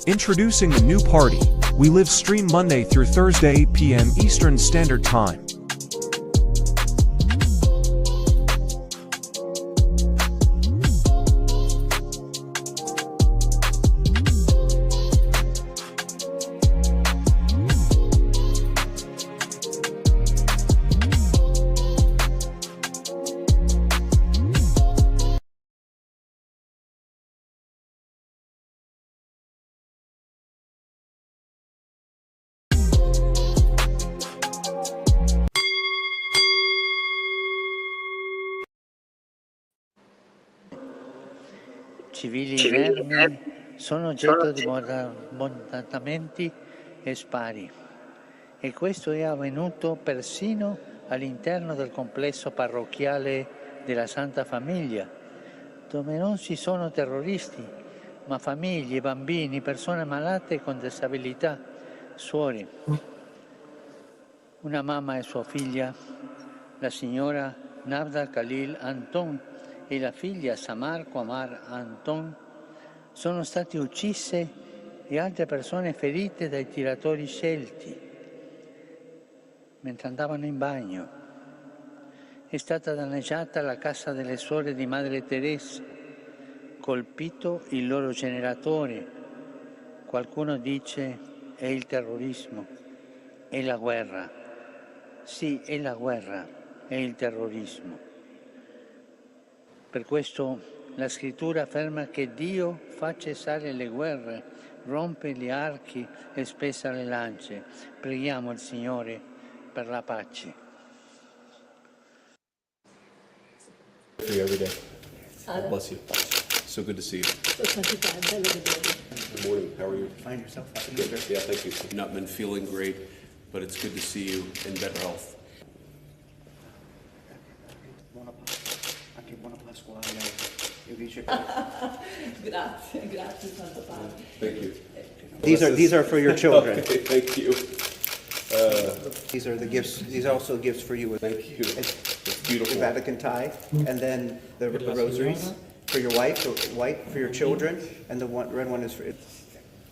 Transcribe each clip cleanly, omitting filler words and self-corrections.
Introducing the new party. We live stream Monday through Thursday 8 p.m. Eastern Standard Time. Civili inermi sono oggetto di bombardamenti e spari, e questo è avvenuto persino all'interno del complesso parrocchiale della Santa Famiglia, dove non ci sono terroristi, ma famiglie, bambini, persone malate con disabilità, suore. Una mamma e sua figlia, la signora Navda Khalil Anton e la figlia Samar Qamar Anton, sono state uccise e altre persone ferite dai tiratori scelti mentre andavano in bagno. È stata danneggiata la casa delle suore di Madre Teresa, colpito il loro generatore. Qualcuno dice è il terrorismo, è la guerra. Sì, è la guerra, è il terrorismo. Per questo la scrittura afferma che Dio fa cessare le guerre, rompe gli archi e spezza le lance. Preghiamo il Signore per la pace. For you every day. God bless you. So good to see you. Good morning. How are you? Find yourself out. Good. Yeah, thank you. I've not been feeling great, but it's good to see you in better health. Grazie Santo Padre. Thank you. These are for your children. Okay, thank you. These are the gifts. These are also gifts for you. Thank you. It's It's beautiful. the Vatican tie, and then the rosaries for your wife, the white for your children, and the red one is for.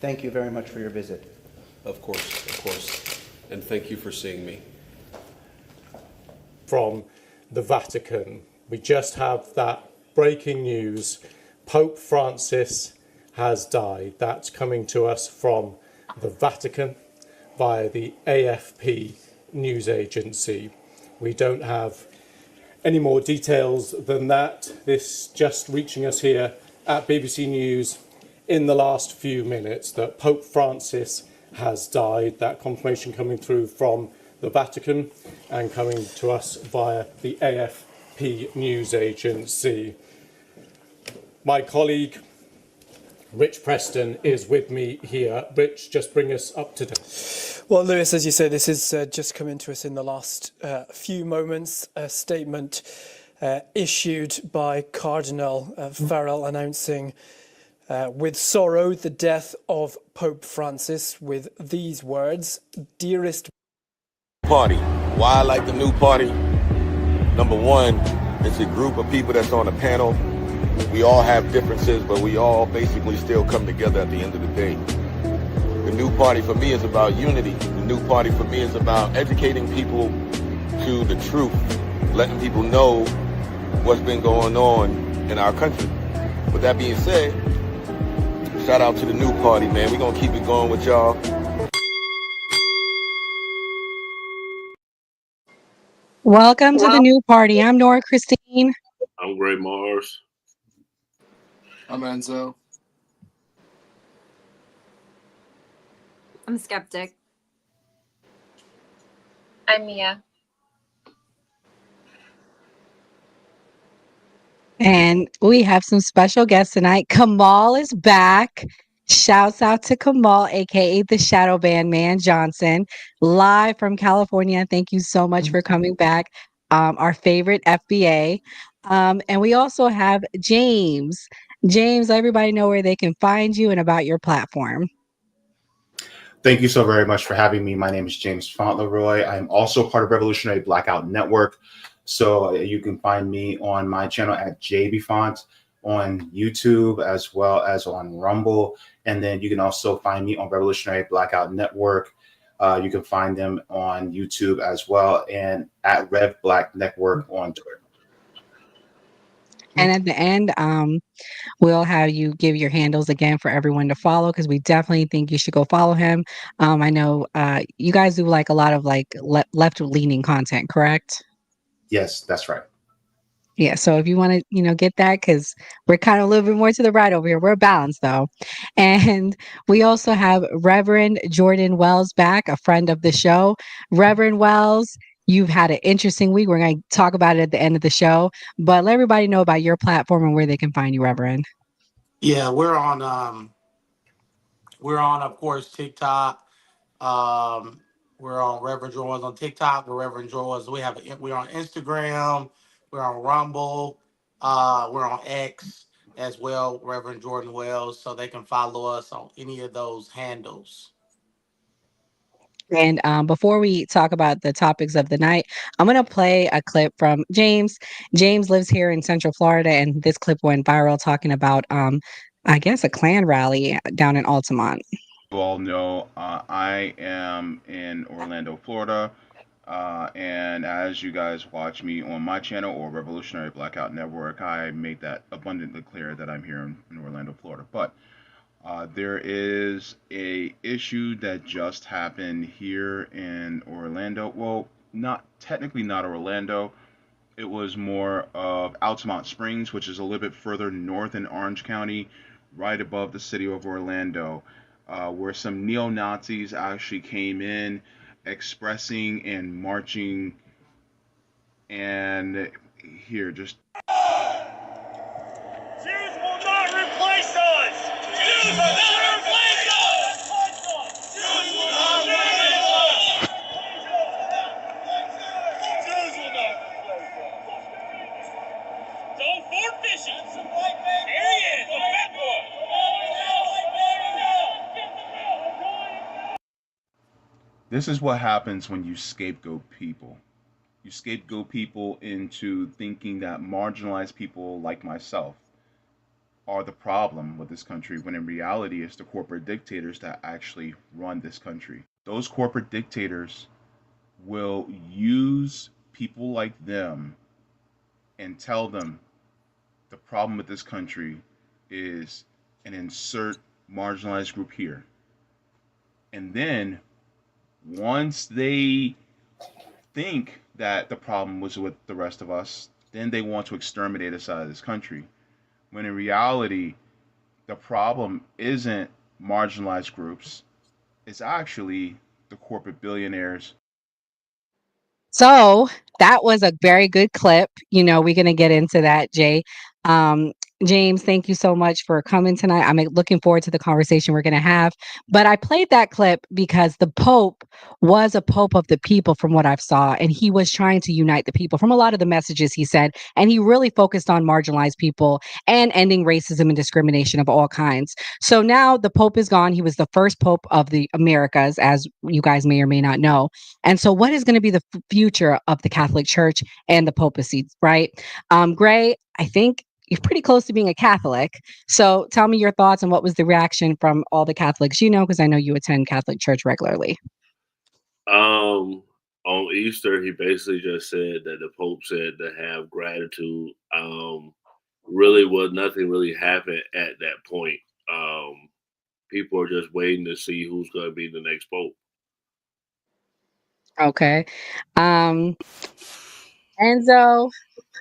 Thank you very much for your visit. Of course. And thank you for seeing me. From the Vatican, we just have that breaking news. Pope Francis has died. That's coming to us from the Vatican via the AFP news agency. We don't have any more details than that. This just reaching us here at BBC News in the last few minutes that Pope Francis has died. That confirmation coming through from the Vatican and coming to us via the AFP news agency. My colleague Rich Preston is with me here. Rich, just bring us up to date. Well, Lewis, as you say, this is just come into us in the last few moments. A statement issued by Cardinal Farrell announcing with sorrow the death of Pope Francis with these words: "Dearest Party. Why I like the new party? Number one, it's a group of people that's on a panel. We all have differences, but we all basically still come together at the end of the day. The new party for me is about unity. The new party for me is about educating people to the truth, letting people know what's been going on in our country. With that being said, shout out to the new party, man. We're going to keep it going with y'all. Welcome to the new party. I'm Nora Christine. I'm Gray Mars. I'm Enzo. I'm Skeptic. I'm Mia. And we have some special guests tonight. Kamal is back. Shouts out to Kamal, aka the Shadow Band Man Johnson, live from California. Thank you so much for coming back. Our favorite FBA. And we also have James. James, let everybody know where they can find you and about your platform. Thank you so very much for having me. My name is James Fauntleroy. I'm also part of Revolutionary Blackout Network. So you can find me on my channel at JBFont on YouTube as well as on Rumble. And then you can also find me on Revolutionary Blackout Network. You can find them on YouTube as well, and at Rev Black Network on Twitter. And at the end, we'll have you give your handles again for everyone to follow, because we definitely think you should go follow him. I know you guys do like a lot of like left-leaning content, correct? Yes, that's right. Yeah, so if you want to, get that, because we're kind of a little bit more to the right over here. We're balanced though. And we also have Reverend Jordan Wells back, a friend of the show. Reverend Wells, you've had an interesting week. We're going to talk about it at the end of the show, but let everybody know about your platform and where they can find you, Reverend. Yeah, we're on of course TikTok. We're on Reverend Jordan on TikTok. We're Reverend Jordan. We're on Instagram. We're on Rumble. We're on X as well, Reverend Jordan Wells. So they can follow us on any of those handles. And before we talk about the topics of the night, I'm going to play a clip from James. James lives here in Central Florida, and this clip went viral talking about, I guess, a Klan rally down in Altamont. You all know I am in Orlando, Florida. And as you guys watch me on my channel or Revolutionary Blackout Network, I make that abundantly clear that I'm here in Orlando, Florida. But there is a issue that just happened here in Orlando. Well, technically not Orlando. It was more of Altamont Springs, which is a little bit further north in Orange County, right above the city of Orlando, where some neo-Nazis actually came in expressing and marching. And here, just Jews will not replace us! Jews will not replace us! Jews will not replace us! Jews will not replace us! Don't fork fishing! There he is, the fat boy! this is what happens when you scapegoat people. You scapegoat people into thinking that marginalized people like myself are the problem with this country, when in reality it's the corporate dictators that actually run this country. Those corporate dictators will use people like them and tell them the problem with this country is an insert marginalized group here. And then once they think that the problem was with the rest of us, then they want to exterminate us out of this country. When in reality, the problem isn't marginalized groups, it's actually the corporate billionaires. So that was a very good clip. We're going to get into that, Jay. James, thank you so much for coming tonight. I'm looking forward to the conversation we're going to have. But I played that clip because the Pope was a Pope of the people from what I've saw, and he was trying to unite the people from a lot of the messages he said. And he really focused on marginalized people and ending racism and discrimination of all kinds. So now the Pope is gone. He was the first Pope of the Americas, as you guys may or may not know. And so what is going to be the future of the Catholic Church and the papacy, right? Gray, I think you're pretty close to being a Catholic. So tell me your thoughts and what was the reaction from all the Catholics because I know you attend Catholic Church regularly. On Easter, he basically just said that the Pope said to have gratitude. Really, nothing really happened at that point. People are just waiting to see who's going to be the next Pope. Okay. Enzo,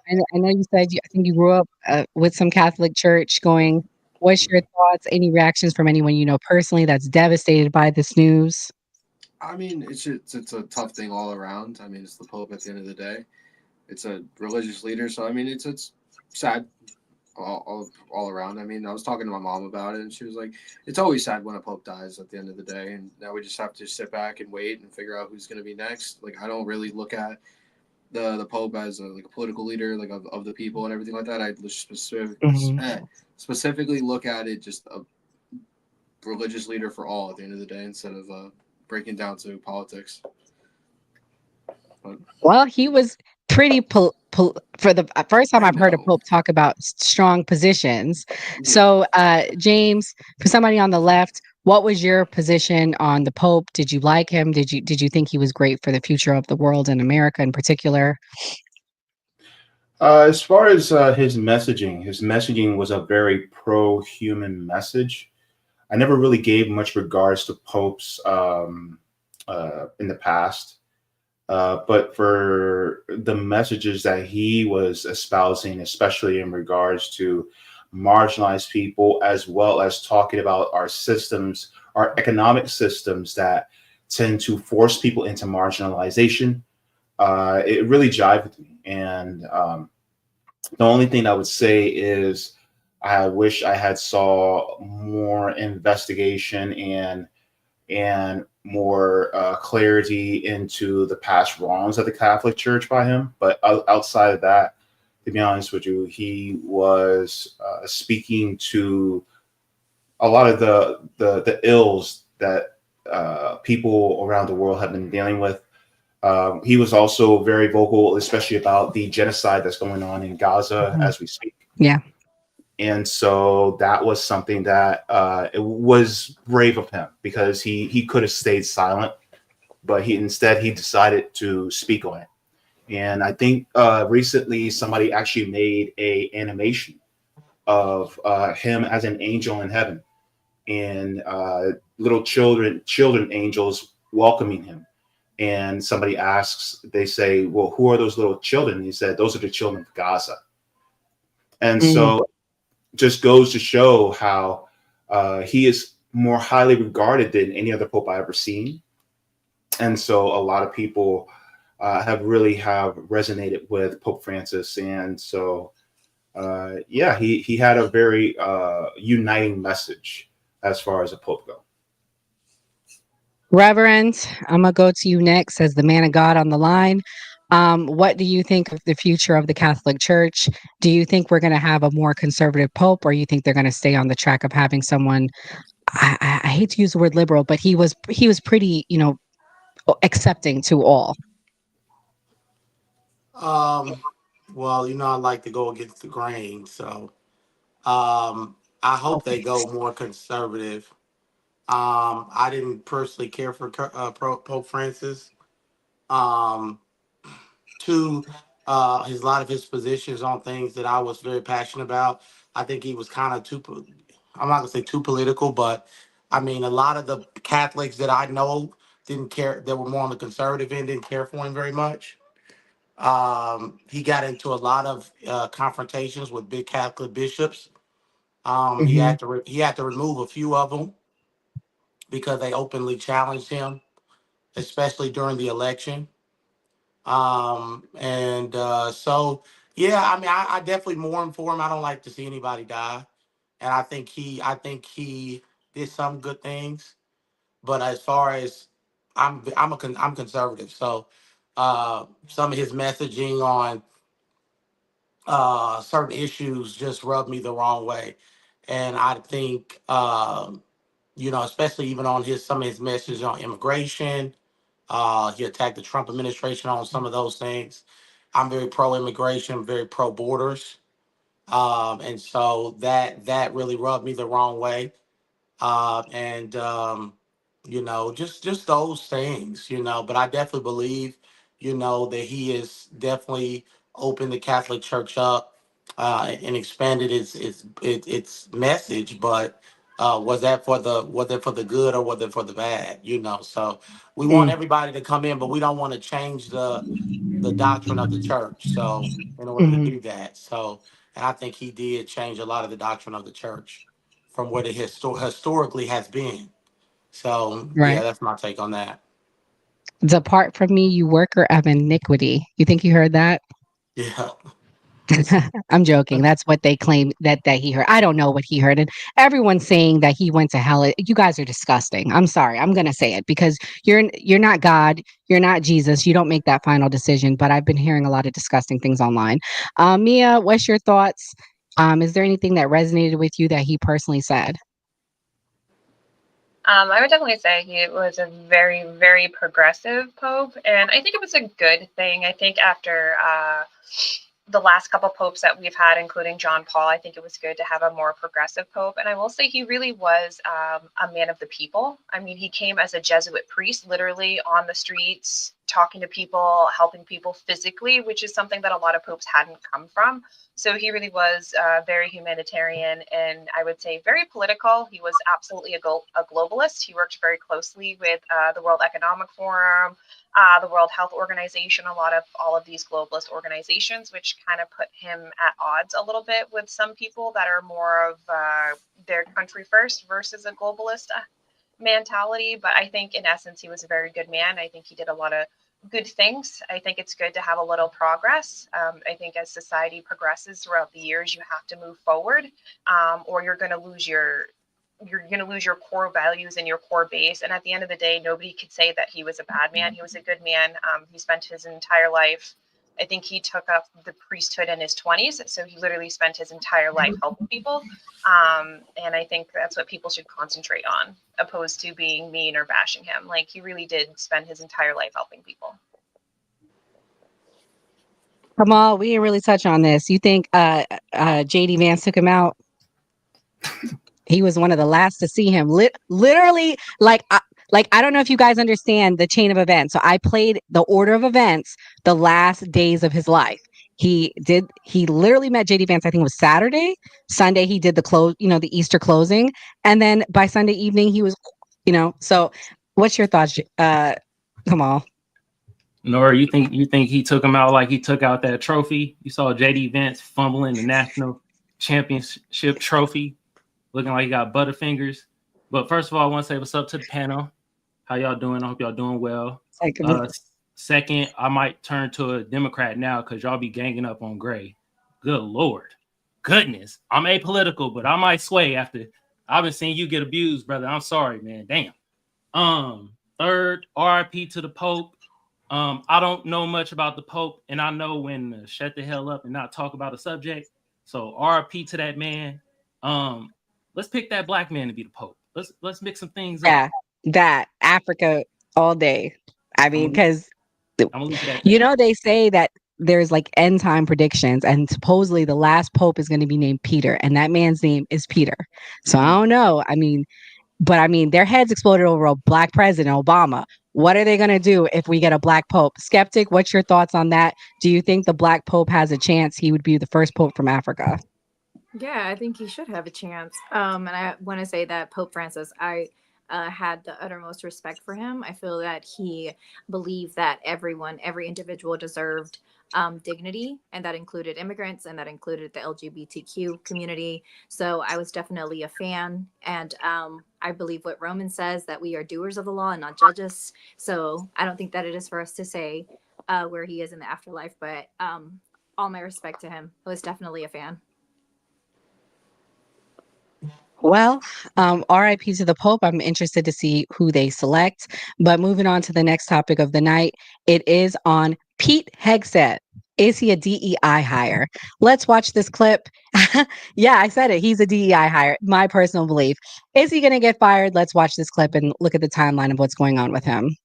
I know you said I think you grew up with some Catholic church going. What's your thoughts? Any reactions from anyone you know personally that's devastated by this news? I mean, it's a tough thing all around. I mean, it's the Pope at the end of the day. It's a religious leader, so I mean, it's sad all around. I mean, I was talking to my mom about it, and she was like, "It's always sad when a Pope dies at the end of the day, and now we just have to sit back and wait and figure out who's going to be next." Like, I don't really look at the Pope as a political leader, like of the people and everything like that. I specifically look at it just a religious leader for all at the end of the day, instead of breaking down to politics. Well, he was pretty for the first time I I've heard a know. pope talk about strong positions. Yeah. So, James, for somebody on the left, what was your position on the pope? Did you like him? Did you think he was great for the future of the world and America in particular? As far as his messaging was a very pro-human message. I never really gave much regards to popes in the past. But for the messages that he was espousing, especially in regards to marginalized people, as well as talking about our systems, our economic systems that tend to force people into marginalization, it really jived with me. And the only thing I would say is I wish I had saw more investigation and more clarity into the past wrongs of the Catholic Church by him. But outside of that, to be honest with you, he was speaking to a lot of the ills that people around the world have been dealing with. He was also very vocal, especially about the genocide that's going on in Gaza Mhm. as we speak. Yeah. And so that was something that it was brave of him because he could have stayed silent, but he decided to speak on it. And I think recently somebody actually made a animation of him as an angel in heaven and little children angels welcoming him. And somebody asks, they say, "Well, who are those little children?" And he said, "Those are the children of Gaza." And Mm. so just goes to show how he is more highly regarded than any other pope I ever seen. And so a lot of people have resonated with Pope Francis. And so yeah, he had a very uniting message as far as a pope go. Reverend, I'm gonna go to you next as the man of God on the line. What do you think of the future of the Catholic Church? Do you think we're going to have a more conservative pope, or you think they're going to stay on the track of having someone? I hate to use the word liberal, but he was pretty, accepting to all. Um, well, I like to go against the grain, so I hope they go more conservative. I didn't personally care for Pope Francis. Um, to his a lot of his positions on things that I was very passionate about. I think he was kind of I'm not gonna say too political, but I mean a lot of the Catholics that I know didn't care. That were more on the conservative end didn't care for him very much. He got into a lot of confrontations with big Catholic bishops. He Hmm. he had to remove a few of them because they openly challenged him, especially during the election. And so yeah, I mean, I definitely mourn for him. I don't like to see anybody die, and I think he did some good things. But as far as I'm conservative, so some of his messaging on certain issues just rubbed me the wrong way, and I think especially even on some of his messages on immigration. He attacked the Trump administration on some of those things. I'm very pro immigration, very pro borders, and so that really rubbed me the wrong way. And just those things, But I definitely believe, that he is definitely opened the Catholic Church up and expanded its message. But was it for the good or was it for the bad? So we want Mm. everybody to come in, but we don't want to change the doctrine of the church. So in order to Hmm. do that, and I think he did change a lot of the doctrine of the church from what it historically has been. So yeah, Right. that's my take on that. Depart from me, you worker of iniquity. You think you heard that? Yeah. I'm joking. That's what they claim that he heard. I don't know what he heard. And everyone's saying that he went to hell. You guys are disgusting. I'm sorry. I'm gonna say it because you're not God. You're not Jesus. You don't make that final decision. But I've been hearing a lot of disgusting things online. Mia, what's your thoughts? Is there anything that resonated with you that he personally said? I would definitely say he was a very, very progressive pope, and I think it was a good thing. I think after the last couple popes that we've had, including John Paul, I think it was good to have a more progressive pope. And I will say he really was a man of the people. I mean, he came as a Jesuit priest, literally on the streets, talking to people, helping people physically, which is something that a lot of popes hadn't come from. So he really was very humanitarian and I would say very political. He was absolutely a globalist. He worked very closely with the World Economic Forum, the World Health Organization, all of these globalist organizations, which kind of put him at odds a little bit with some people that are more of their country first versus a globalist mentality. But I think in essence, he was a very good man. I think he did a lot of good things. I think it's good to have a little progress. I think as society progresses throughout the years, you have to move forward, or you're going to lose your core values and your core base. And at the end of the day, nobody could say that he was a bad man. He was a good man. He spent his entire life. I think he took up the priesthood in his 20s. So he literally spent his entire life helping people. And I think that's what people should concentrate on, opposed to being mean or bashing him. Like, he really did spend his entire life helping people. Kamal, we didn't really touch on this. You think JD Vance took him out? He was one of the last to see him. Literally, I don't know if you guys understand the chain of events. So I played the order of events, the last days of his life. He literally met JD Vance, I think it was Saturday. Sunday, he did the Easter closing. And then by Sunday evening, he was, so what's your thoughts, Kamal? Nora, you think he took him out like he took out that trophy? You saw JD Vance fumbling the national championship trophy, looking like he got butterfingers. But first of all, I want to say what's up to the panel. How y'all doing? I hope y'all doing well. Second, I might turn to a Democrat now because y'all be ganging up on Gray. Good Lord. Goodness. I'm apolitical, but I might sway after I've been seeing you get abused, brother. I'm sorry, man. Damn. Third, RIP to the Pope. I don't know much about the Pope, and I know when to shut the hell up and not talk about a subject. So RIP to that man. Let's pick that black man to be the Pope. Let's mix some things up. Yeah, that Africa all day. I mean, because they say that there's like end time predictions, and supposedly the last Pope is going to be named Peter, and that man's name is Peter. So I don't know. But their heads exploded over a black president, Obama. What are they going to do if we get a black Pope? Skeptic, what's your thoughts on that? Do you think the black Pope has a chance he would be the first Pope from Africa? Yeah, I think he should have a chance. And I want to say that Pope Francis, I had the uttermost respect for him. I feel that he believed that every individual deserved dignity, and that included immigrants, and that included the LGBTQ community. So I was definitely a fan, and I believe what Romans says, that we are doers of the law and not judges. So I don't think that it is for us to say where he is in the afterlife, but all my respect to him. I was definitely a fan. Well, RIP to the Pope. I'm interested to see who they select. But moving on to the next topic of the night, it is on Pete Hegseth. Is he a DEI hire? Let's watch this clip. Yeah, I said it. He's a DEI hire. My personal belief. Is he going to get fired? Let's watch this clip and look at the timeline of what's going on with him.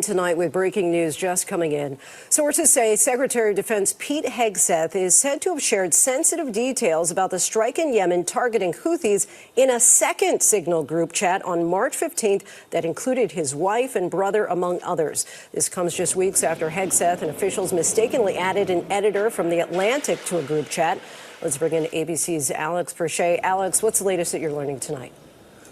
Tonight with breaking news just coming in. Sources say Secretary of Defense Pete Hegseth is said to have shared sensitive details about the strike in Yemen targeting Houthis in a second Signal group chat on March 15th that included his wife and brother, among others. This comes just weeks after Hegseth and officials mistakenly added an editor from The Atlantic to a group chat. Let's bring in ABC's Alex Perche. Alex, what's the latest that you're learning tonight?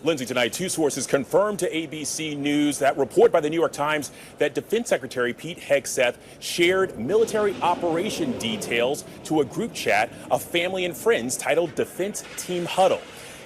Lindsay, tonight, two sources confirmed to ABC News that report by the New York Times that Defense Secretary Pete Hegseth shared military operation details to a group chat of family and friends titled Defense Team Huddle.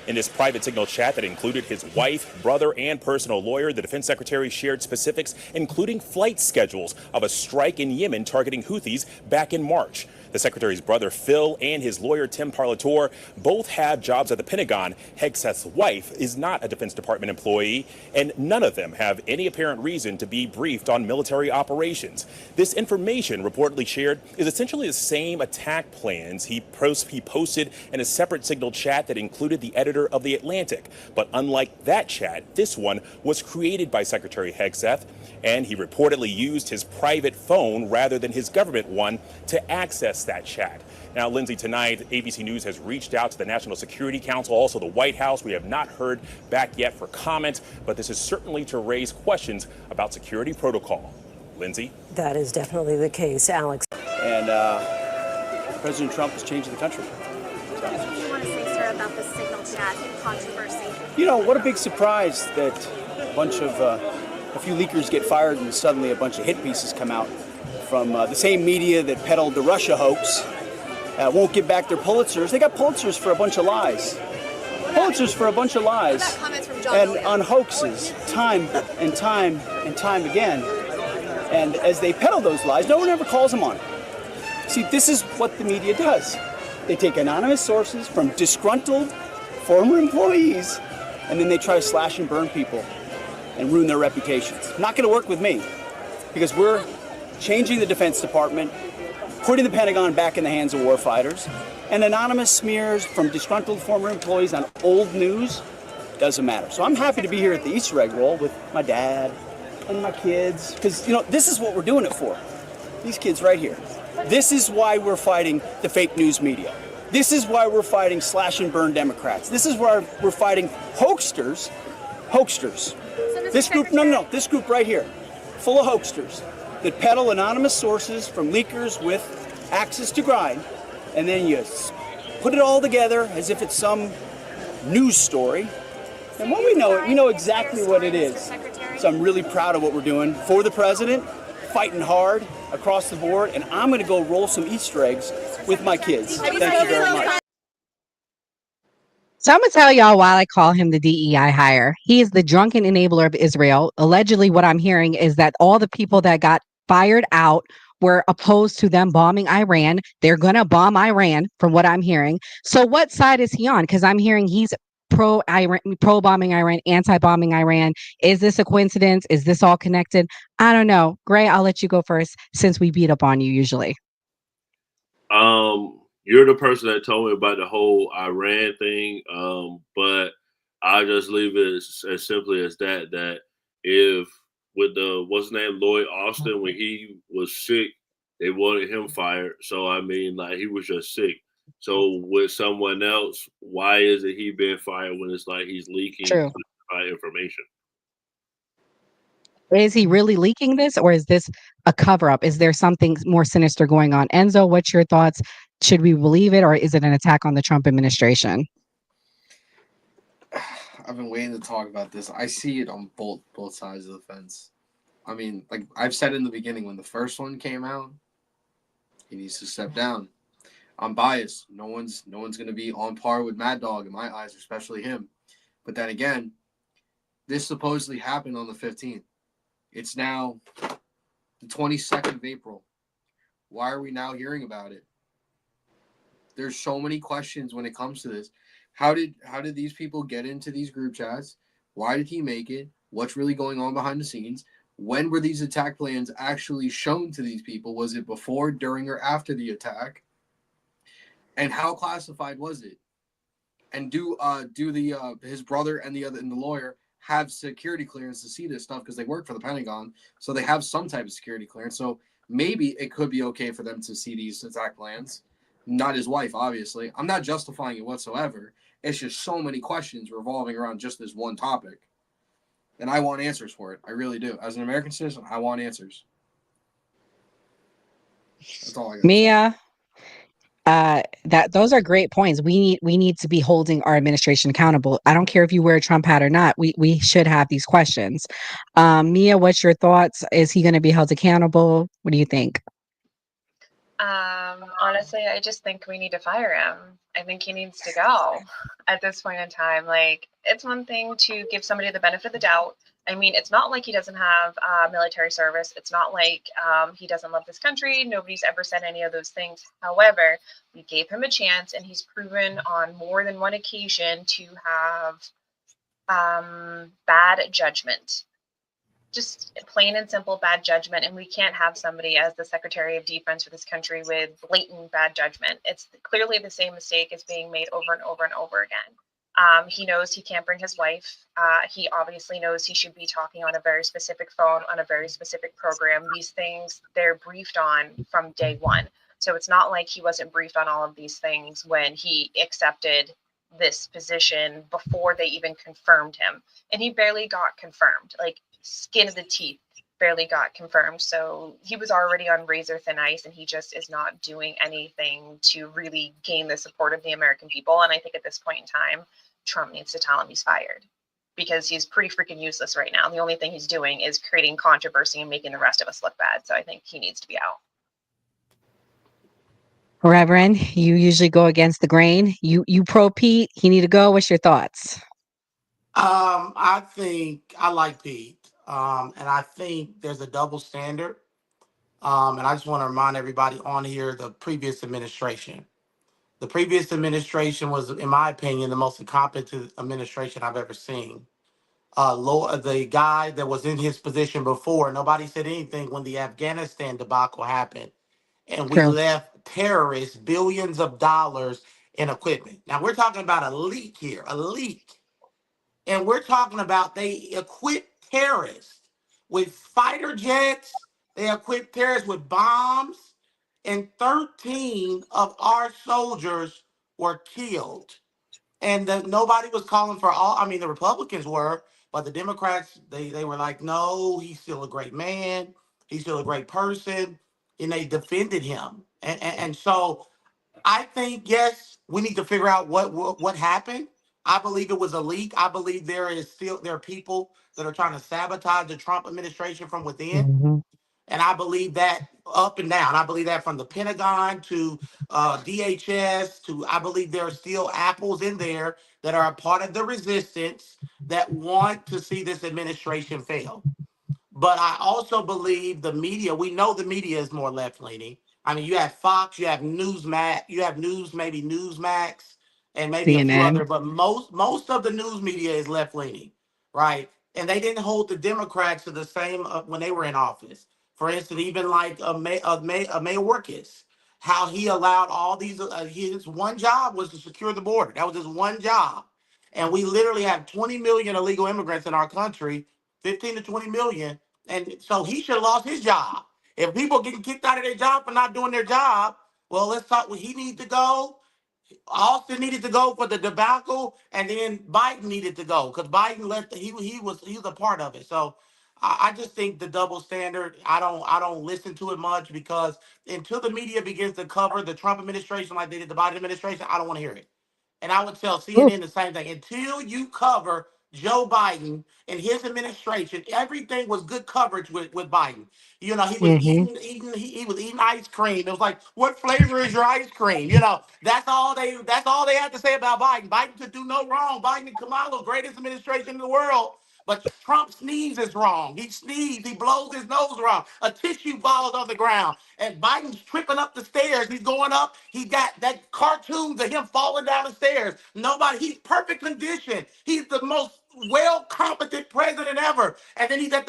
In this private Signal chat that included his wife, brother, and personal lawyer, the defense secretary shared specifics, including flight schedules of a strike in Yemen targeting Houthis back in March. The secretary's brother, Phil, and his lawyer, Tim Parlator, both have jobs at the Pentagon. Hegseth's wife is not a Defense Department employee, and none of them have any apparent reason to be briefed on military operations. This information reportedly shared is essentially the same attack plans he posted in a separate Signal chat that included the editor editor of The Atlantic. But unlike that chat, this one was created by Secretary Hegseth, and he reportedly used his private phone rather than his government one to access that chat. Now, Lindsay, tonight, ABC News has reached out to the National Security Council, also the White House. We have not heard back yet for comment, but this is certainly to raise questions about security protocol. Lindsay? That is definitely the case, Alex. And President Trump is changing the country. What do you want to say, sir, about the signal chat controversy? You know, what a big surprise that a few leakers get fired and suddenly a bunch of hit pieces come out from the same media that peddled the Russia hoax. Won't give back their Pulitzers. They got Pulitzers for a bunch of lies. Pulitzers for a bunch of lies. And on hoaxes, time and time and time again. And as they peddle those lies, no one ever calls them on it. See, this is what the media does. They take anonymous sources from disgruntled former employees, and then they try to slash and burn people and ruin their reputations. Not going to work with me, because we're changing the Defense Department, putting the Pentagon back in the hands of warfighters, and anonymous smears from disgruntled former employees on old news doesn't matter. So I'm happy to be here at the Easter egg roll with my dad and my kids, because, you know, this is what we're doing it for. These kids right here. This is why we're fighting the fake news media. This is why we're fighting slash and burn Democrats. This is why we're fighting hoaxsters. Hoaxsters. This group, this group right here, full of hoaxsters that peddle anonymous sources from leakers with access to grind, and then you put it all together as if it's some news story. And when we know it, we know exactly what it is. So I'm really proud of what we're doing for the president, fighting hard across the board, and I'm going to go roll some Easter eggs with my kids. Thank you very much. So I'm going to tell y'all why I call him the DEI hire. He is the drunken enabler of Israel. Allegedly, what I'm hearing is that all the people that got fired out were opposed to them bombing Iran. They're going to bomb Iran, from what I'm hearing. So what side is he on? Because I'm hearing he's pro-bombing Iran, anti-bombing Iran. Is this a coincidence? Is this all connected? I don't know. Gray, I'll let you go first since we beat up on you usually. You're the person that told me about the whole Iran thing, but I'll just leave it as simply as that if with the, what's his name, Lloyd Austin, when he was sick, they wanted him fired. So, I mean, like, he was just sick. So, with someone else, why isn't he being fired when it's like he's leaking information? Is he really leaking this, or is this a cover-up? Is there something more sinister going on? Enzo, what's your thoughts? Should we believe it, or is it an attack on the Trump administration? I've been waiting to talk about this. I see it on both sides of the fence. I mean, like I've said in the beginning, when the first one came out, he needs to step down. I'm biased. No one's going to be on par with Mad Dog in my eyes, especially him. But then again, this supposedly happened on the 15th. It's now the 22nd of April. Why are we now hearing about it? There's so many questions when it comes to this. How did these people get into these group chats? Why did he make it? What's really going on behind the scenes? When were these attack plans actually shown to these people? Was it before, during, or after the attack? And how classified was it? And do his brother and the lawyer have security clearance to see this stuff, because they work for the Pentagon, so they have some type of security clearance. So maybe it could be okay for them to see these attack plans. Not his wife, obviously. I'm not justifying it whatsoever. It's just so many questions revolving around just this one topic. And I want answers for it. I really do. As an American citizen, I want answers. That's all I got. Mia, those are great points. We need to be holding our administration accountable. I don't care if you wear a Trump hat or not. We should have these questions. Mia, what's your thoughts? Is he going to be held accountable? What do you think? Honestly, I just think we need to fire him. I think he needs to go at this point in time. Like, it's one thing to give somebody the benefit of the doubt. I mean, it's not like he doesn't have military service. It's not like he doesn't love this country. Nobody's ever said any of those things. However, we gave him a chance, and he's proven on more than one occasion to have bad judgment. Just plain and simple bad judgment. And we can't have somebody as the Secretary of Defense for this country with blatant bad judgment. It's clearly the same mistake is being made over and over and over again. He knows he can't bring his wife. He obviously knows he should be talking on a very specific phone on a very specific program. These things, they're briefed on from day one. So it's not like he wasn't briefed on all of these things when he accepted this position before they even confirmed him. And he barely got confirmed, like skin of the teeth, barely got confirmed. So he was already on razor thin ice, and he just is not doing anything to really gain the support of the American people. And I think at this point in time, Trump needs to tell him he's fired, because he's pretty freaking useless right now. The only thing he's doing is creating controversy and making the rest of us look bad. So I think he needs to be out. Reverend, you usually go against the grain. You pro Pete. He need to go. What's your thoughts? I think I like Pete, and I think there's a double standard. And I just want to remind everybody on here, the previous administration. The previous administration was, in my opinion, the most incompetent administration I've ever seen. The guy that was in his position before, nobody said anything when the Afghanistan debacle happened, and we True. left terrorists billions of dollars in equipment. Now we're talking about a leak here, a leak. And we're talking about they equip terrorists with fighter jets, they equip terrorists with bombs, and 13 of our soldiers were killed. And nobody was calling for all, I mean, the Republicans were, but the Democrats, they were like, no, he's still a great man. He's still a great person. And they defended him. And so I think, yes, we need to figure out what happened. I believe it was a leak. I believe there are people that are trying to sabotage the Trump administration from within. Mm-hmm. And I believe that up and down. I believe that from the Pentagon to DHS to, I believe there are still apples in there that are a part of the resistance that want to see this administration fail. But I also believe the media, we know the media is more left leaning. I mean, you have Fox, you have Newsmax, you have maybe Newsmax, and maybe a few CNN. other, but most of the news media is left leaning, right? And they didn't hold the Democrats to the same when they were in office. For instance, even like Mayor Workis, how he allowed all these, his one job was to secure the border. That was his one job. And we literally have 20 million illegal immigrants in our country, 15 to 20 million. And so he should have lost his job. If people getting kicked out of their job for not doing their job, well, let's talk. Well, he needs to go. Austin needed to go for the debacle, and then Biden needed to go because Biden left. He was a part of it. So I just think the double standard. I don't listen to it much because until the media begins to cover the Trump administration like they did the Biden administration, I don't want to hear it. And I would tell Oof. CNN the same thing. Until you cover Joe Biden and his administration, everything was good coverage with Biden. You know, he was Mm-hmm. he was eating ice cream. It was like, what flavor is your ice cream? You know, that's all they had to say about Biden. Biden could do no wrong. Biden and Kamala, greatest administration in the world. But Trump sneezes wrong. He sneezes. He blows his nose wrong. A tissue falls on the ground. And Biden's tripping up the stairs. He's going up. He got that cartoons of him falling down the stairs. He's perfect condition. He's the most well competent president ever. And then he's at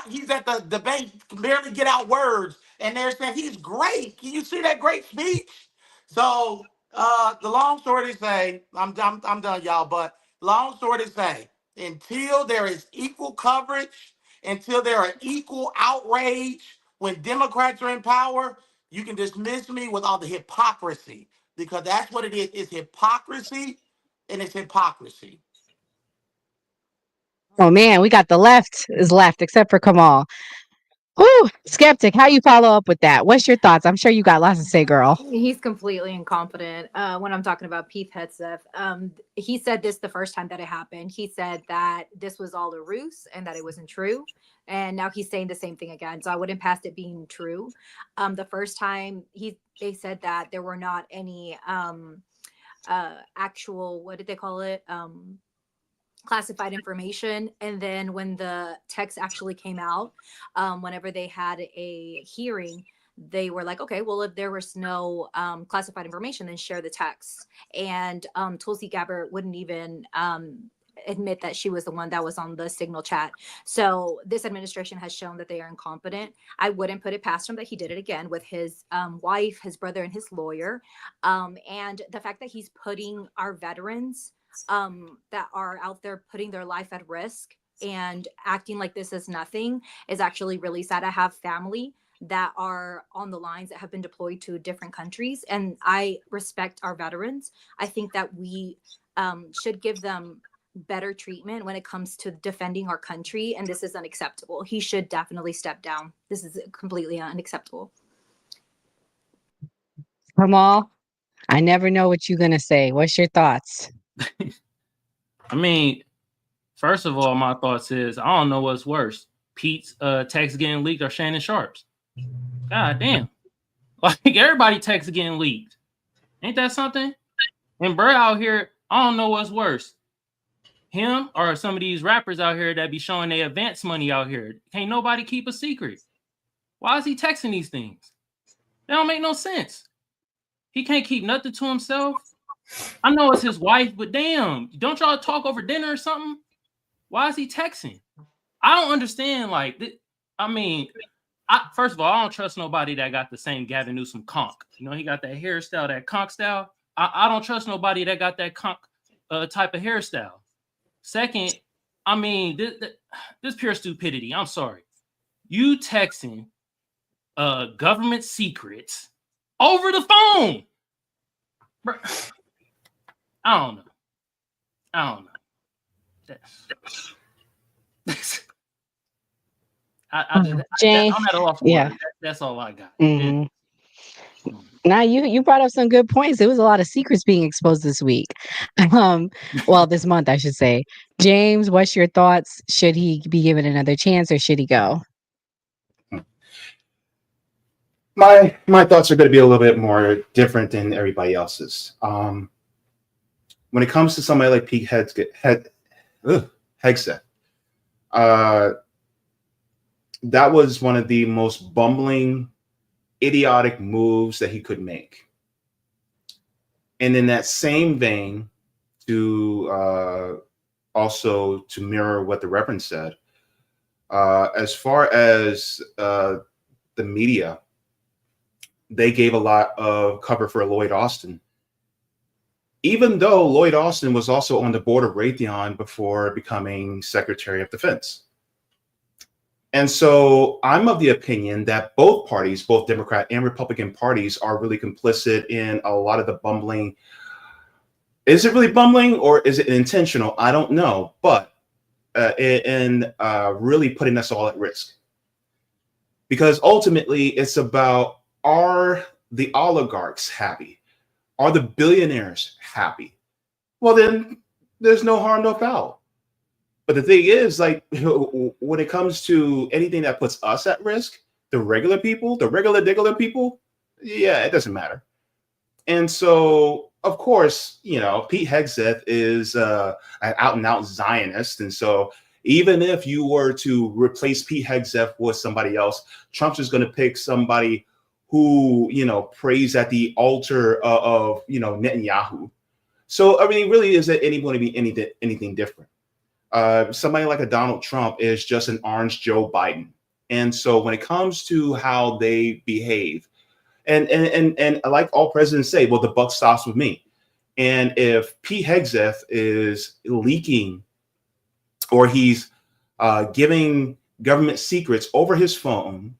he's at the debate, can barely get out words. And they're saying he's great. Can you see that great speech? So the long story to say, I'm done, y'all. But long story to say, until there is equal coverage, until there are equal outrage when Democrats are in power, you can dismiss me with all the hypocrisy because that's what it is. It's hypocrisy and it's hypocrisy. Oh man, we got the left is left except for Kamal. Whew, skeptic. How you follow up with that? What's your thoughts? I'm sure you got lots to say, girl. He's completely incompetent. When I'm talking about Pete Hegseth, he said this the first time that it happened. He said that this was all a ruse and that it wasn't true. And now he's saying the same thing again. So I wouldn't pass it being true. The first time they said that there were not any actual, what did they call it? Classified information. And then when the text actually came out, whenever they had a hearing, they were like, okay, well, if there was no classified information, then share the text. And Tulsi Gabbard wouldn't even admit that she was the one that was on the Signal chat. So this administration has shown that they are incompetent. I wouldn't put it past him that he did it again with his wife, his brother, and his lawyer. And the fact that he's putting our veterans that are out there putting their life at risk and acting like this is nothing is actually really sad. I have family that are on the lines that have been deployed to different countries, and I respect our veterans. I think that we should give them better treatment when it comes to defending our country, and this is unacceptable. He should definitely step down. This is completely unacceptable. Kamal, I never know what you're gonna say. What's your thoughts? I mean, first of all, my thoughts is I don't know what's worse, Pete's text getting leaked or Shannon Sharp's. God damn. Like everybody text getting leaked. Ain't that something? And bro out here, I don't know what's worse. Him or some of these rappers out here that be showing their advance money out here. Can't nobody keep a secret. Why is he texting these things? They don't make no sense. He can't keep nothing to himself. I know it's his wife, but damn, don't y'all talk over dinner or something? Why is he texting? I don't understand. Like, I mean, first of all, I don't trust nobody that got the same Gavin Newsom conch. You know, he got that hairstyle, that conch style. I don't trust nobody that got that conch type of hairstyle. Second, I mean, this pure stupidity. I'm sorry. You texting government secrets over the phone. Bro, I don't know. I'm at a loss for words. That's all I got. Mm-hmm. Now you brought up some good points. There was a lot of secrets being exposed this week. Well, this month, I should say. James, what's your thoughts? Should he be given another chance or should he go? My thoughts are going to be a little bit more different than everybody else's. When it comes to somebody like Pete Hegseth, that was one of the most bumbling, idiotic moves that he could make. And in that same vein, to also to mirror what the Reverend said, as far as the media, they gave a lot of cover for Lloyd Austin, even though Lloyd Austin was also on the board of Raytheon before becoming Secretary of Defense. And so I'm of the opinion that both parties, both Democrat and Republican parties, are really complicit in a lot of the bumbling. Is it really bumbling or is it intentional? I don't know, but in really putting us all at risk. Because ultimately it's about, are the oligarchs happy? Are the billionaires happy? Well, then there's no harm, no foul. But the thing is, like, when it comes to anything that puts us at risk, the regular people, the regular people, yeah, it doesn't matter. And so, of course, you know, Pete Hegseth is an out-and-out Zionist. And so even if you were to replace Pete Hegseth with somebody else, Trump's just going to pick somebody who, you know, prays at the altar of, you know, Netanyahu. So, I mean, really, is it going to be anything different? Somebody like a Donald Trump is just an orange Joe Biden. And so when it comes to how they behave, and like all presidents say, well, the buck stops with me. And if Pete Hegseth is leaking or he's giving government secrets over his phone,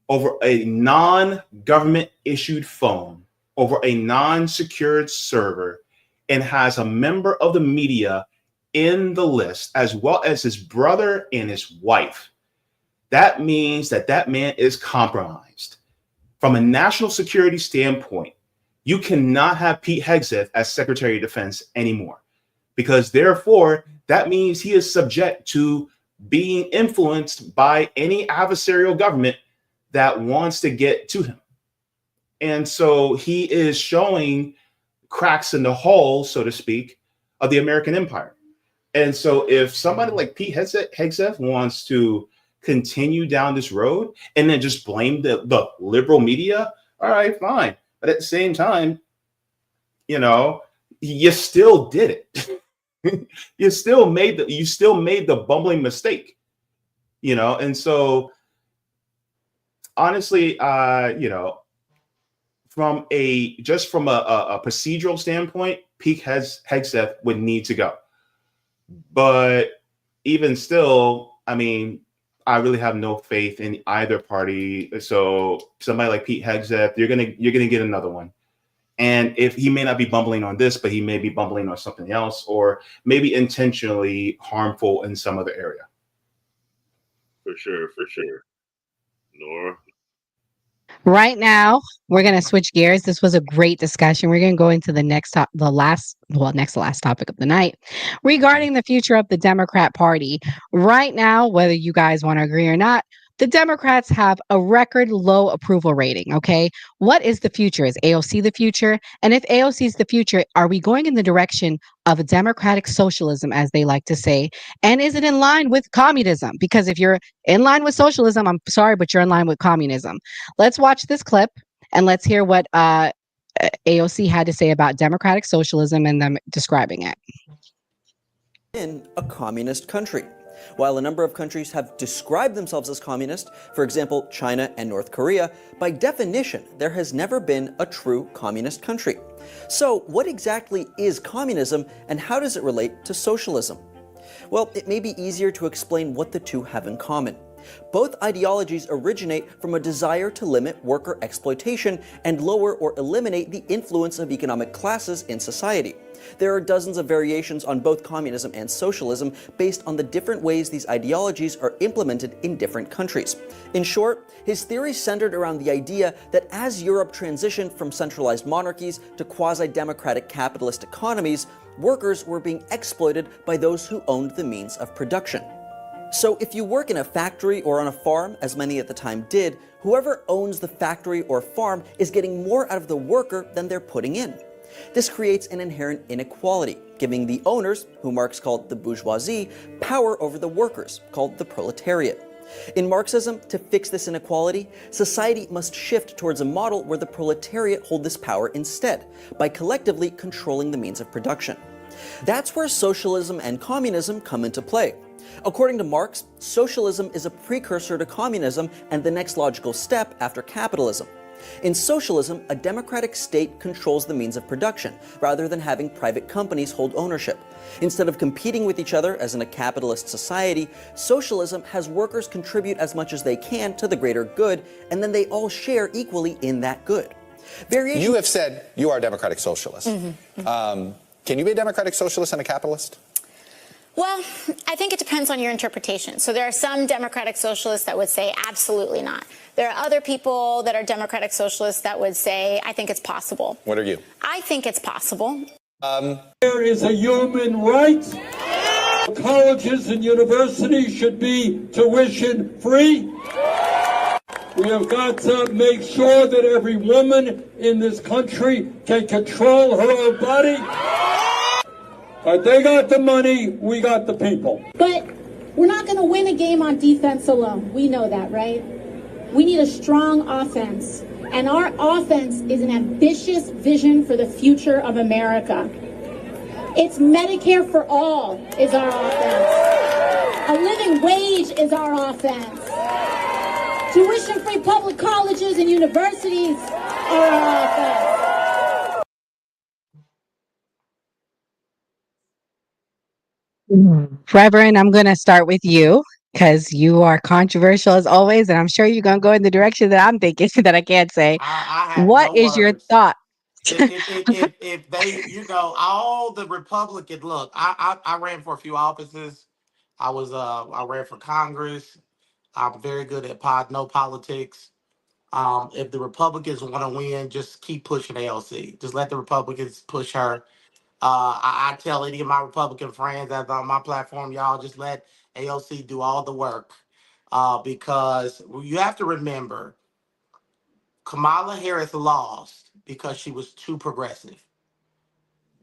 over a non-government issued phone, over a non-secured server, and has a member of the media in the list, as well as his brother and his wife, that means that that man is compromised. From a national security standpoint, you cannot have Pete Hegseth as Secretary of Defense anymore, because therefore that means he is subject to being influenced by any adversarial government that wants to get to him. And so he is showing cracks in the hull, so to speak, of the American empire. And so if somebody like Pete Hegseth wants to continue down this road and then just blame the liberal media, all right, fine. But at the same time, you know, you still did it. you still made the bumbling mistake, And so honestly, from a procedural standpoint, Pete Hegseth would need to go. But even still, I mean, I really have no faith in either party. So somebody like Pete Hegseth, you're gonna get another one. And if he may not be bumbling on this, but he may be bumbling on something else, or maybe intentionally harmful in some other area. For sure. Nora? Right now, we're going to switch gears. This was a great discussion. We're going to go into the next to last topic of the night regarding the future of the Democrat Party. Right now, whether you guys want to agree or not, the Democrats have a record low approval rating. Okay. What is the future? Is AOC the future? And if AOC is the future, are we going in the direction of a democratic socialism, as they like to say? And is it in line with communism? Because if you're in line with socialism, I'm sorry, but you're in line with communism. Let's watch this clip and let's hear what AOC had to say about democratic socialism and them describing it. In a communist country. While a number of countries have described themselves as communist, for example, China and North Korea, by definition, there has never been a true communist country. So, what exactly is communism and how does it relate to socialism? Well, it may be easier to explain what the two have in common. Both ideologies originate from a desire to limit worker exploitation and lower or eliminate the influence of economic classes in society. There are dozens of variations on both communism and socialism based on the different ways these ideologies are implemented in different countries. In short, his theory centered around the idea that as Europe transitioned from centralized monarchies to quasi-democratic capitalist economies, workers were being exploited by those who owned the means of production. So if you work in a factory or on a farm, as many at the time did, whoever owns the factory or farm is getting more out of the worker than they're putting in. This creates an inherent inequality, giving the owners, who Marx called the bourgeoisie, power over the workers, called the proletariat. In Marxism, to fix this inequality, society must shift towards a model where the proletariat hold this power instead, by collectively controlling the means of production. That's where socialism and communism come into play. According to Marx, socialism is a precursor to communism and the next logical step after capitalism. In socialism, a democratic state controls the means of production, rather than having private companies hold ownership. Instead of competing with each other as in a capitalist society, socialism has workers contribute as much as they can to the greater good, and then they all share equally in that good. You have said you are a democratic socialist. Can you be a democratic socialist and a capitalist? Well, I think it depends on your interpretation. So there are some democratic socialists that would say absolutely not. There are other people that are democratic socialists that would say, I think it's possible. What are you? I think it's possible. There is a human right. Colleges and universities should be tuition free. We have got to make sure that every woman in this country can control her own body. But they got the money, we got the people. But we're not going to win a game on defense alone. We know that, right? We need a strong offense. And our offense is an ambitious vision for the future of America. It's Medicare for all is our offense. A living wage is our offense. Tuition-free public colleges and universities are our offense. Reverend, I'm going to start with you because you are controversial as always, and I'm sure you're going to go in the direction that I'm thinking that I can't say. What is your thought? If they, all the Republican, look, I ran for a few offices. I ran for Congress. I'm very good at no politics. If the Republicans want to win, just keep pushing AOC. Just let the Republicans push her. I tell any of my Republican friends that's on my platform, y'all just let AOC do all the work. Because you have to remember, Kamala Harris lost because she was too progressive.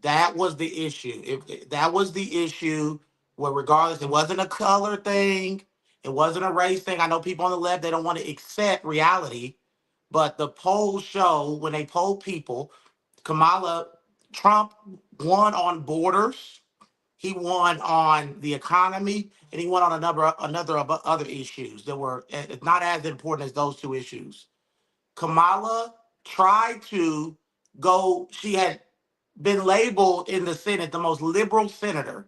That was the issue. That was the issue where regardless, it wasn't a color thing. It wasn't a race thing. I know people on the left, they don't want to accept reality. But the polls show, when they poll people, Trump won on borders. He won on the economy, and he won on another of other issues that were not as important as those two issues. Kamala tried to go. She had been labeled in the Senate the most liberal senator.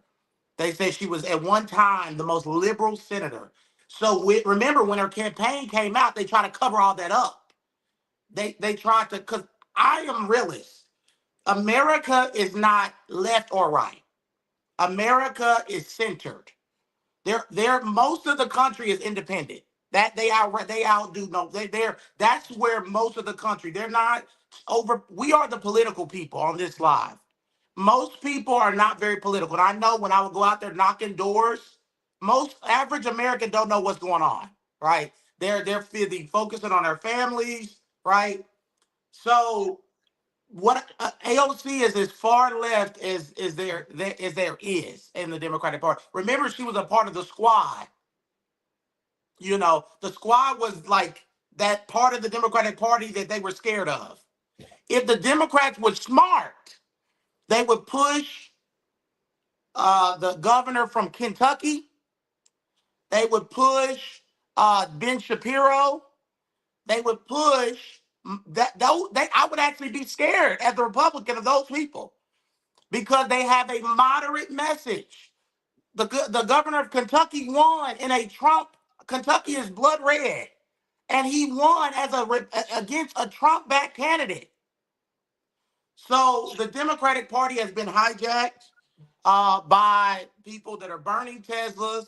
They said she was at one time the most liberal senator. So remember when her campaign came out, they tried to cover all that up. They tried to, because I am realist. America is not left or right. America is centered. They're most of the country is independent. That they outdo no. That's where most of the country. They're not over. We are the political people on this live. Most people are not very political. And I know when I would go out there knocking doors, most average American don't know what's going on, right? They're focusing on their families, right? So what AOC is as far left as there is in the Democratic Party. Remember, she was a part of the squad. You know, the squad was like that part of the Democratic Party that they were scared of. If the Democrats were smart, they would push the governor from Kentucky. They would push Ben Shapiro. They would push that. I would actually be scared as a Republican of those people because they have a moderate message. The governor of Kentucky won in a Trump. Kentucky is blood red, and he won as against a Trump-backed candidate. So the Democratic Party has been hijacked by people that are burning Teslas,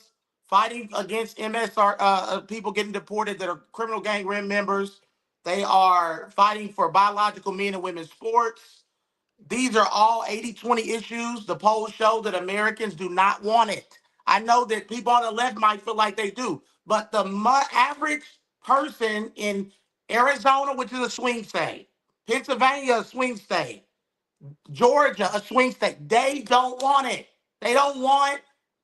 fighting against MSR, people getting deported that are criminal gang members. They are fighting for biological men and women's sports. These are all 80-20 issues. The polls show that Americans do not want it. I know that people on the left might feel like they do, but the average person in Arizona, which is a swing state, Pennsylvania, a swing state, Georgia, a swing state, they don't want it. They don't want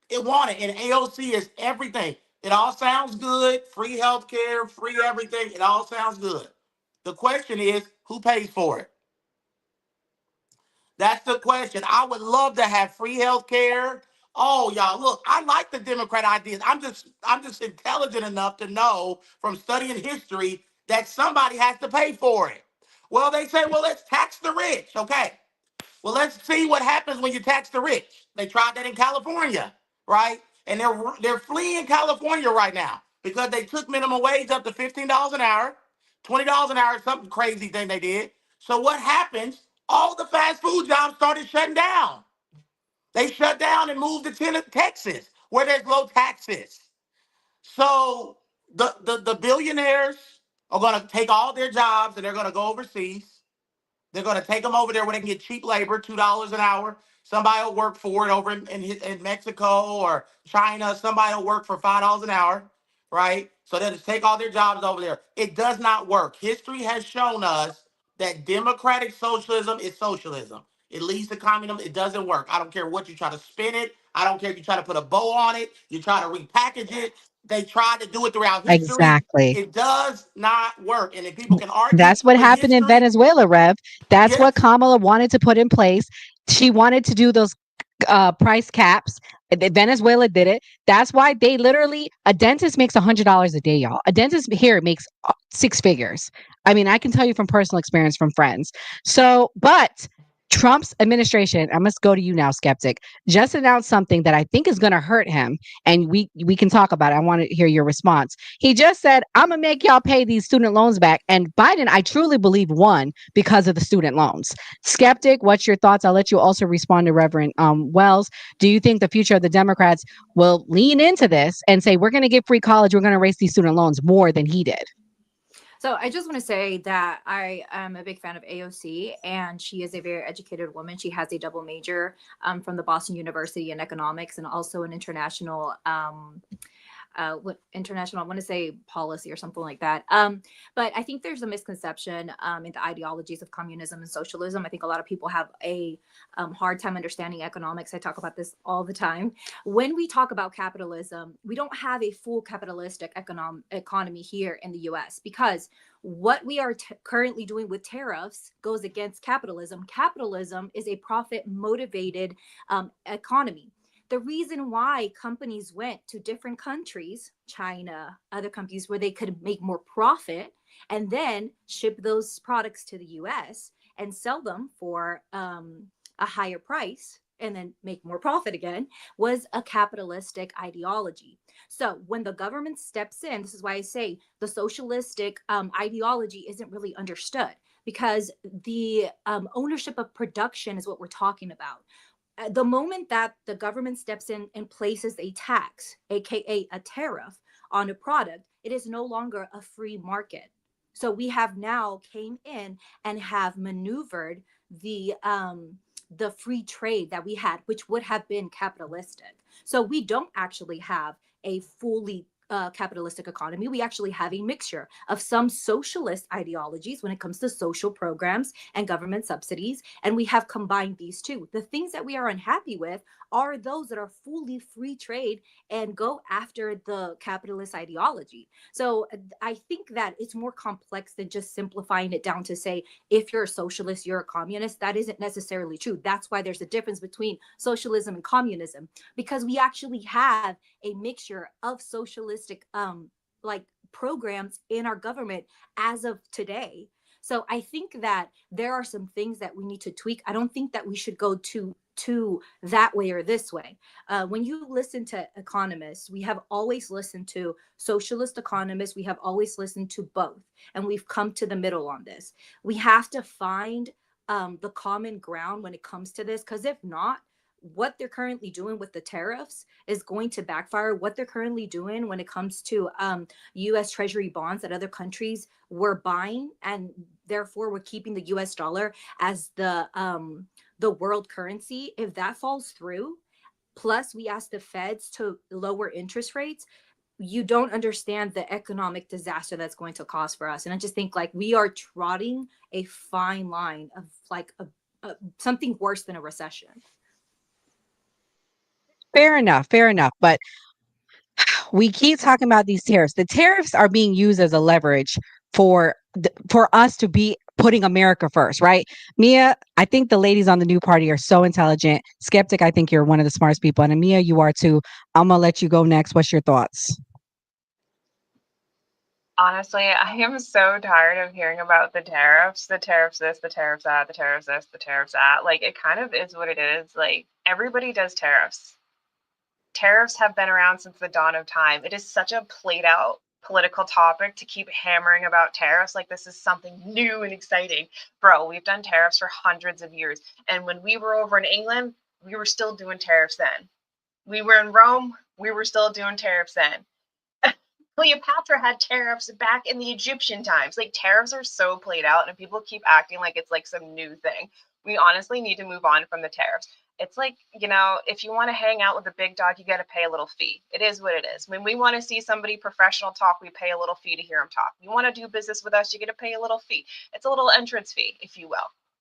it. And AOC is everything. It all sounds good. Free healthcare, free everything. It all sounds good. The question is, who pays for it? That's the question. I would love to have free health care. Oh, y'all, look, I like the Democrat ideas. I'm just intelligent enough to know from studying history that somebody has to pay for it. Well, they say, well, let's tax the rich. Okay. Well, let's see what happens when you tax the rich. They tried that in California, right? And they're fleeing California right now because they took minimum wage up to $15 an hour, $20 an hour, something crazy thing they did. So what happens? All the fast food jobs started shutting down. They shut down and moved to Texas, where there's low taxes. So the billionaires are going to take all their jobs and they're going to go overseas. They're going to take them over there where they can get cheap labor, $2 an hour. Somebody will work for it over in Mexico or China. Somebody will work for $5 an hour, right? So they'll just take all their jobs over there. It does not work. History has shown us that democratic socialism is socialism. It leads to communism. It doesn't work. I don't care what you try to spin it. I don't care if you try to put a bow on it. You try to repackage it. They tried to do it throughout history. Exactly. It does not work. And if people can argue That's what with happened in history, Venezuela, Rev. That's what yes, Kamala wanted to put in place. She wanted to do those price caps. Venezuela did it. That's why they literally, a dentist makes $100 a day, y'all. A dentist here makes 6 figures. I mean, I can tell you from personal experience from friends. So, but Trump's administration, I must go to you now, skeptic, just announced something that I think is going to hurt him. And we can talk about it. I want to hear your response. He just said, I'm going to make y'all pay these student loans back. And Biden, I truly believe, won because of the student loans. Skeptic, what's your thoughts? I'll let you also respond to Reverend Wells. Do you think the future of the Democrats will lean into this and say, we're going to give free college, we're going to raise these student loans more than he did? So I just want to say that I am a big fan of AOC, and she is a very educated woman. She has a double major from the Boston University in economics and also an international I want to say policy or something like that. But I think there's a misconception in the ideologies of communism and socialism. I think a lot of people have a hard time understanding economics. I talk about this all the time. When we talk about capitalism, we don't have a full capitalistic economy here in the US, because what we are currently doing with tariffs goes against capitalism. Capitalism is a profit motivated economy. the reason why companies went to different countries, China, other countries where they could make more profit and then ship those products to the US and sell them for a higher price and then make more profit again, was a capitalistic ideology. So when the government steps in, this is why I say the socialistic ideology isn't really understood, because the ownership of production is what we're talking about. The moment that the government steps in and places a tax, aka a tariff, on a product, it is no longer a free market. So we have now came in and have maneuvered the free trade that we had, which would have been capitalistic. So we don't actually have a fully capitalistic economy. We actually have a mixture of some socialist ideologies when it comes to social programs and government subsidies. And we have combined these two. The things that we are unhappy with are those that are fully free trade and go after the capitalist ideology. So I think that it's more complex than just simplifying it down to say, if you're a socialist, you're a communist. That isn't necessarily true. That's why there's a difference between socialism and communism, because we actually have a mixture of socialistic like programs in our government as of today. So I think that there are some things that we need to tweak. I don't think that we should go to that way or this way. When you listen to economists, we have always listened to socialist economists. We have always listened to both, and we've come to the middle on this. We have to find the common ground when it comes to this, because if not, what they're currently doing with the tariffs is going to backfire. What they're currently doing when it comes to U.S. Treasury bonds that other countries were buying, and therefore we're keeping the U.S. dollar as the world currency. If that falls through, plus we ask the feds to lower interest rates, you don't understand the economic disaster that's going to cause for us. And I just think like we are trotting a fine line of like something worse than a recession. Fair enough. Fair enough. But we keep talking about these tariffs. The tariffs are being used as a leverage for us to be putting America first, right? Mia, I think the ladies on the new party are so intelligent. Skeptic, I think you're one of the smartest people. And Mia, you are too. I'm going to let you go next. What's your thoughts? Honestly, I am so tired of hearing about the tariffs this, the tariffs that, the tariffs this, the tariffs that. Like, it kind of is what it is. Like, everybody does tariffs. Tariffs have been around since the dawn of time. It is such a played out political topic to keep hammering about tariffs like this is something new and exciting. Bro, we've done tariffs for hundreds of years. And when we were over in England, we were still doing tariffs then. We were in Rome, we were still doing tariffs then. Cleopatra had tariffs back in the Egyptian times. Like, tariffs are so played out, and people keep acting like it's like some new thing. We honestly need to move on from the tariffs. It's like, you know, if you want to hang out with a big dog, you got to pay a little fee. It is what it is. When we want to see somebody professional talk, we pay a little fee to hear them talk. You want to do business with us, you got to pay a little fee. It's a little entrance fee, if you will.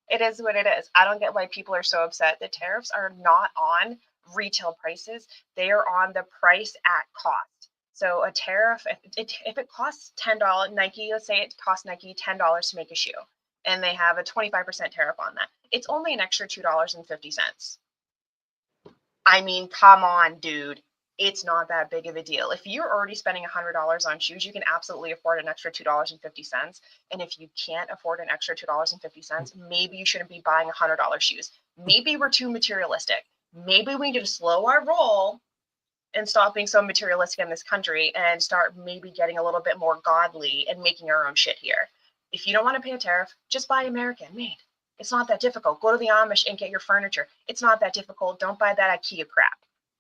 It is what it is. I don't get why people are so upset. The tariffs are not on retail prices. They are on the price at cost. So a tariff, if it costs $10, Nike, let's say it costs Nike $10 to make a shoe, and they have a 25% tariff on that, it's only an extra $2.50. I mean, come on, dude. It's not that big of a deal. If you're already spending $100 on shoes, you can absolutely afford an extra $2.50. And if you can't afford an extra $2.50, maybe you shouldn't be buying $100 shoes. Maybe we're too materialistic. Maybe we need to slow our roll and stop being so materialistic in this country and start maybe getting a little bit more godly and making our own shit here. If you don't want to pay a tariff, just buy American made. It's not that difficult. Go to the Amish and get your furniture. It's not that difficult. Don't buy that IKEA crap.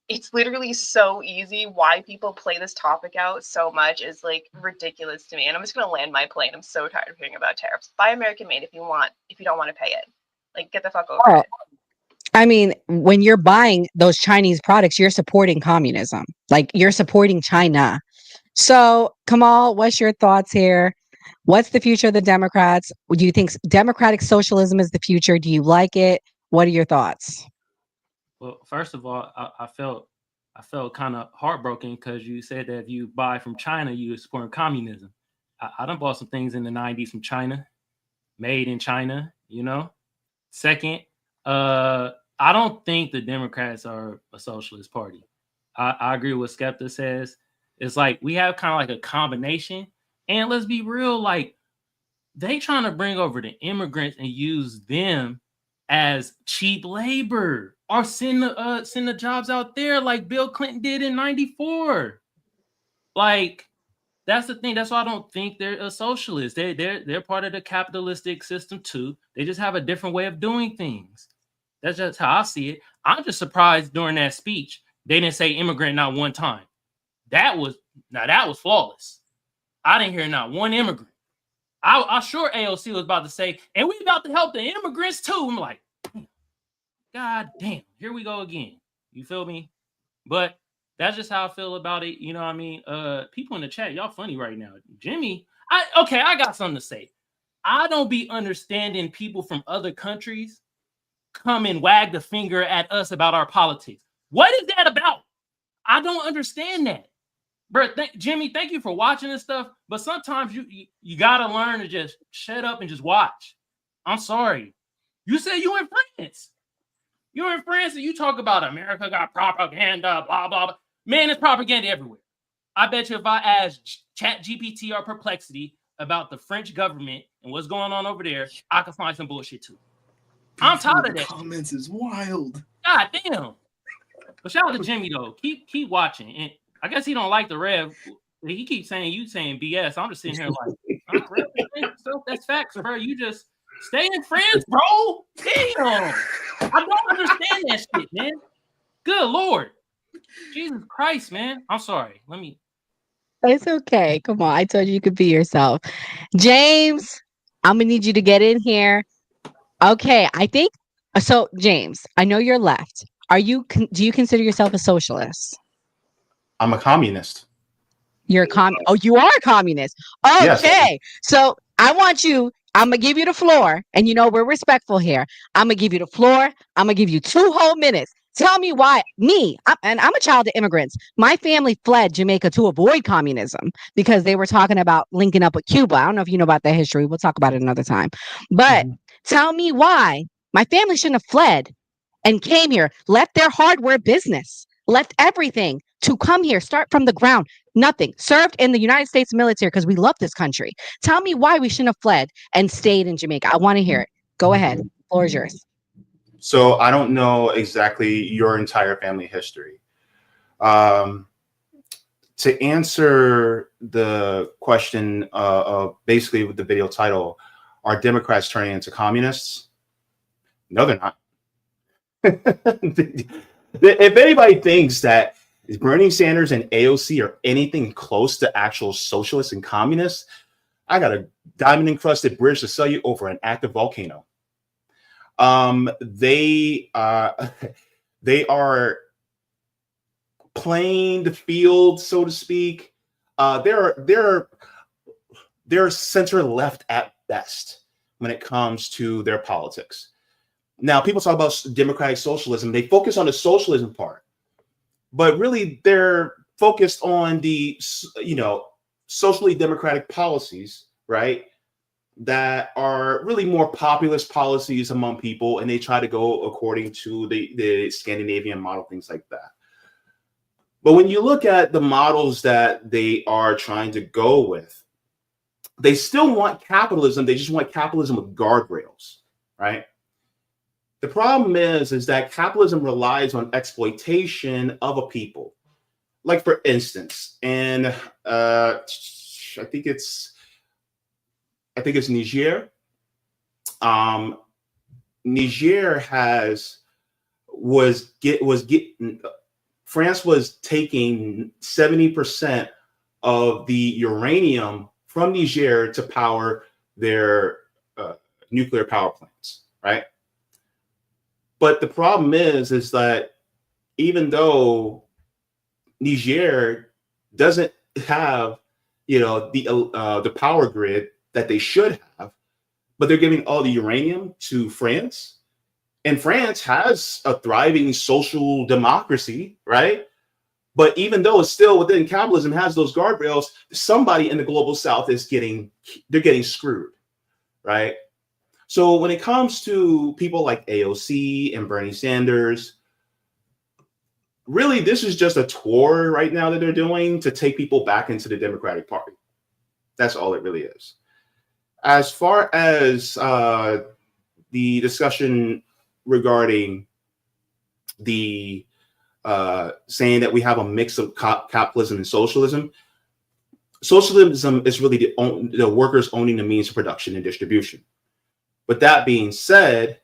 It's literally so easy. Why people play this topic out so much is like ridiculous to me. And I'm just going to land my plane. I'm so tired of hearing about tariffs. Buy American made if you don't want to pay it. Like, get the fuck over it. I mean, when you're buying those Chinese products, you're supporting communism. Like, you're supporting China. So, Kamal, what's your thoughts here? What's the future of the Democrats? Do you think democratic socialism is the future? Do you like it? What are your thoughts? Well, first of all, I felt kind of heartbroken because you said that if you buy from China, you're supporting communism. I done bought some things in the 90s from China, made in China, you know. Second, I don't think the Democrats are a socialist party. I agree with Skepta says. It's like we have kind of like a combination. And let's be real, like they trying to bring over the immigrants and use them as cheap labor or send the jobs out there like Bill Clinton did in '94. Like that's the thing. That's why I don't think they're a socialist. They're part of the capitalistic system too. They just have a different way of doing things. That's just how I see it. I'm just surprised during that speech they didn't say immigrant not one time. That was flawless. I didn't hear not one immigrant. I sure AOC was about to say, and we about to help the immigrants too. I'm like, God damn, here we go again. You feel me? But that's just how I feel about it. You know what I mean? People in the chat, y'all funny right now. Jimmy, I got something to say. I don't be understanding people from other countries come and wag the finger at us about our politics. What is that about? I don't understand that. Bro, Jimmy, thank you for watching this stuff, but sometimes you gotta learn to just shut up and just watch. I'm sorry. You said you in France. You're in France and you talk about America got propaganda, blah, blah, blah. Man, it's propaganda everywhere. I bet you if I ask ChatGPT or Perplexity about the French government and what's going on over there, I could find some bullshit too. I'm tired of that. Comments is wild. God damn. But shout out to Jimmy though. Keep watching. And I guess he don't like the Rev. He keeps saying you saying BS. I'm just sitting here like, that's facts, bro. You just stay in France, bro. Damn. I don't understand that shit, man. Good Lord. Jesus Christ, man. I'm sorry. It's okay. Come on. I told you could be yourself. James, I'm going to need you to get in here. Okay. I think so. James, I know you're left. Do you consider yourself a socialist? I'm a communist. You're you are a communist. Okay. Yes. So I'm gonna give you the floor, and we're respectful here. I'm gonna give you the floor. I'm gonna give you 2 whole minutes. Tell me why I'm a child of immigrants. My family fled Jamaica to avoid communism because they were talking about linking up with Cuba. I don't know if you know about that history. We'll talk about it another time. But tell me why my family shouldn't have fled and came here, left their hardware business, left everything to come here, start from the ground. Nothing. Served in the United States military because we love this country. Tell me why we shouldn't have fled and stayed in Jamaica. I want to hear it. Go ahead. The floor is yours. So I don't know exactly your entire family history. To answer the question of basically with the video title, are Democrats turning into communists? No, they're not. If anybody thinks that Bernie Sanders and AOC are anything close to actual socialists and communists, I got a diamond encrusted bridge to sell you over an active volcano. They are playing the field, so to speak. They're center left at best when it comes to their politics. Now, people talk about democratic socialism. They focus on the socialism part, but really they're focused on the, socially democratic policies, right? That are really more populist policies among people, and they try to go according to the Scandinavian model, things like that. But when you look at the models that they are trying to go with, they still want capitalism. They just want capitalism with guardrails, right? The problem is that capitalism relies on exploitation of a people. Like, for instance, and I think it's Niger. Niger France was taking 70% of the uranium from Niger to power their nuclear power plants, right? But the problem is that even though Niger doesn't have, the power grid that they should have, but they're giving all the uranium to France, and France has a thriving social democracy, right? But even though it's still within capitalism, has those guardrails, somebody in the global South they're getting screwed, right? So when it comes to people like AOC and Bernie Sanders, really, this is just a tour right now that they're doing to take people back into the Democratic Party. That's all it really is. As far as the discussion regarding the saying that we have a mix of capitalism and socialism, socialism is really the workers owning the means of production and distribution. But that being said,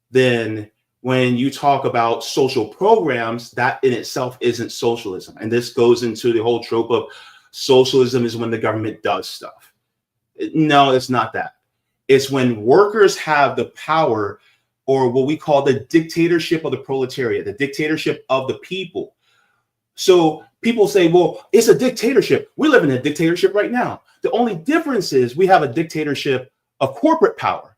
then when you talk about social programs, that in itself isn't socialism. And this goes into the whole trope of socialism is when the government does stuff. No, it's not that. It's when workers have the power, or what we call the dictatorship of the proletariat, the dictatorship of the people. So people say, well, it's a dictatorship. We live in a dictatorship right now. The only difference is we have a dictatorship of corporate power.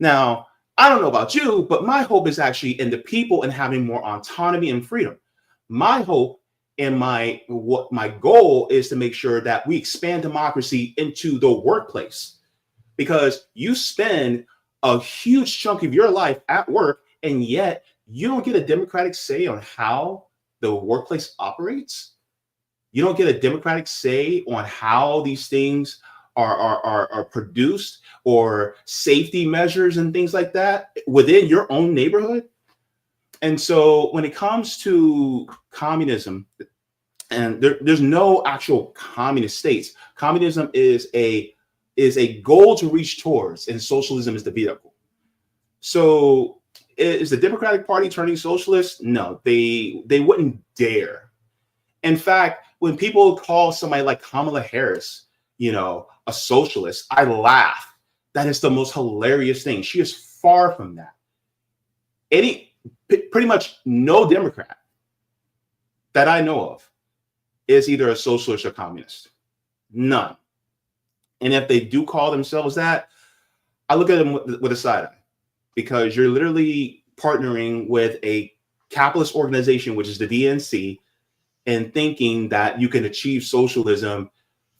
Now, I don't know about you, but my hope is actually in the people and having more autonomy and freedom. My hope and my goal is to make sure that we expand democracy into the workplace, because you spend a huge chunk of your life at work, and yet you don't get a democratic say on how the workplace operates. You don't get a democratic say on how these things are produced, or safety measures and things like that within your own neighborhood. And so when it comes to communism, and there's no actual communist states. Communism is a goal to reach towards, and socialism is the vehicle. So is the Democratic Party turning socialist? No, they wouldn't dare. In fact, when people call somebody like Kamala Harris, a socialist, I laugh. That is the most hilarious thing. She is far from that. Pretty much no Democrat that I know of is either a socialist or communist. None. And if they do call themselves that, I look at them with a side eye, because you're literally partnering with a capitalist organization, which is the DNC, and thinking that you can achieve socialism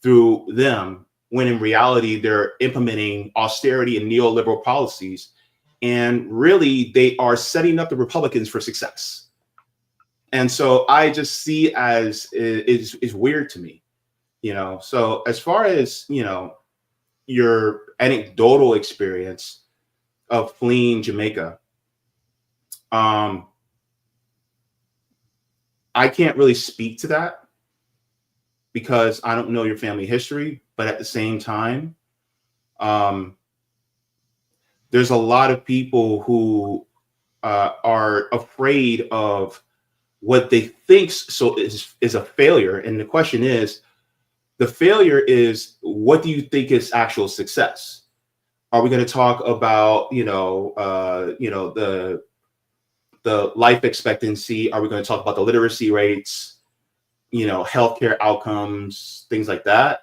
through them, when in reality they're implementing austerity and neoliberal policies, and really they are setting up the Republicans for success. And so I just see as is weird to me, So as far as your anecdotal experience of fleeing Jamaica, I can't really speak to that, because I don't know your family history. But at the same time, there's a lot of people who are afraid of what they think is a failure. And the question is, the failure is, what do you think is actual success? Are we going to talk about, the life expectancy? Are we going to talk about the literacy rates, healthcare outcomes, things like that?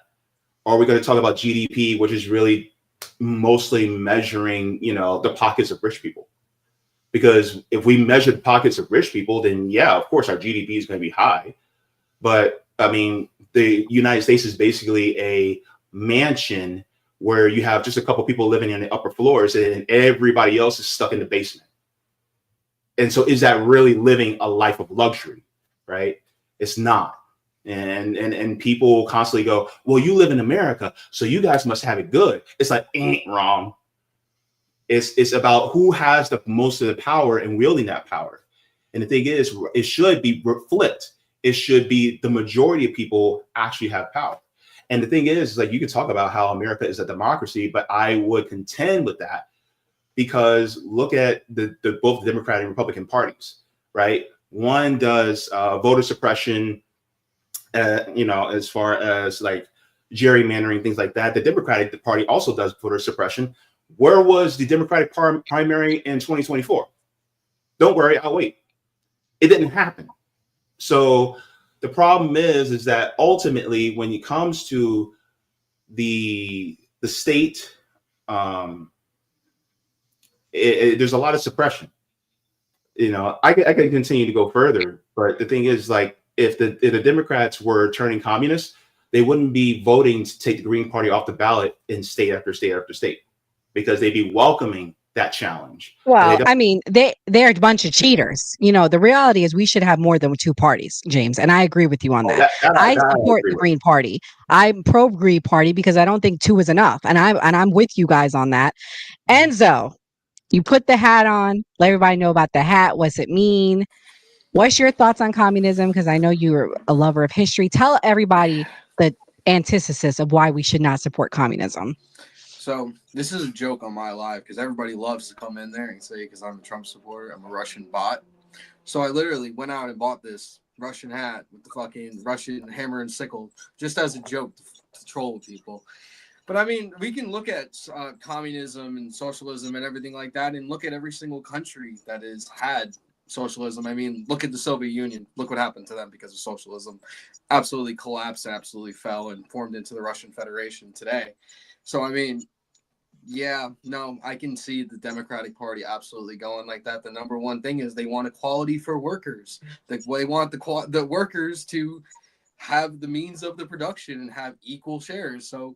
Or are we going to talk about GDP, which is really mostly measuring, the pockets of rich people? Because if we measure the pockets of rich people, then yeah, of course our GDP is going to be high. But I mean, the United States is basically a mansion where you have just a couple people living in the upper floors and everybody else is stuck in the basement. And so is that really living a life of luxury, right? It's not. And people constantly go, well, you live in America, so you guys must have it good. It's like, ain't wrong. It's about who has the most of the power and wielding that power. And the thing is, it should be flipped. It should be the majority of people actually have power. And the thing is, like, you can talk about how America is a democracy, but I would contend with that, because look at both the Democratic and Republican parties, right? One does voter suppression, as far as like gerrymandering, things like that. The Democratic Party also does voter suppression. Where was the Democratic primary in 2024? Don't worry, I'll wait. It didn't happen. So the problem is that ultimately, when it comes to the state, there's a lot of suppression. I can continue to go further, but the thing is, like, if the Democrats were turning communist, they wouldn't be voting to take the Green Party off the ballot in state after state after state. because they'd be welcoming that challenge. Well, I mean, they're a bunch of cheaters. You know, the reality is we should have more than two parties, James, and I agree with you on that. I I support agree the with. Green Party. I'm pro Green Party because I don't think two is enough, and I'm with you guys on that. Enzo, you put the hat on. Let everybody know about the hat. What's it mean? What's your thoughts on communism? Because I know you're a lover of history. Tell everybody the antithesis of why we should not support communism. So this is a joke on my live because everybody loves to come in there and say because I'm a Trump supporter, I'm a Russian bot. So I literally went out and bought this Russian hat with the fucking Russian hammer and sickle just as a joke to troll people. But I mean, we can look at communism and socialism and everything like that and look at every single country that has had socialism. I mean, look at the Soviet Union. Look what happened to them because of socialism. Absolutely collapsed, absolutely fell and formed into the Russian Federation today. So, I mean, yeah, no, I can see the Democratic Party absolutely going like that. The number one thing is they want equality for workers. They want the workers to have the means of the production and have equal shares. So,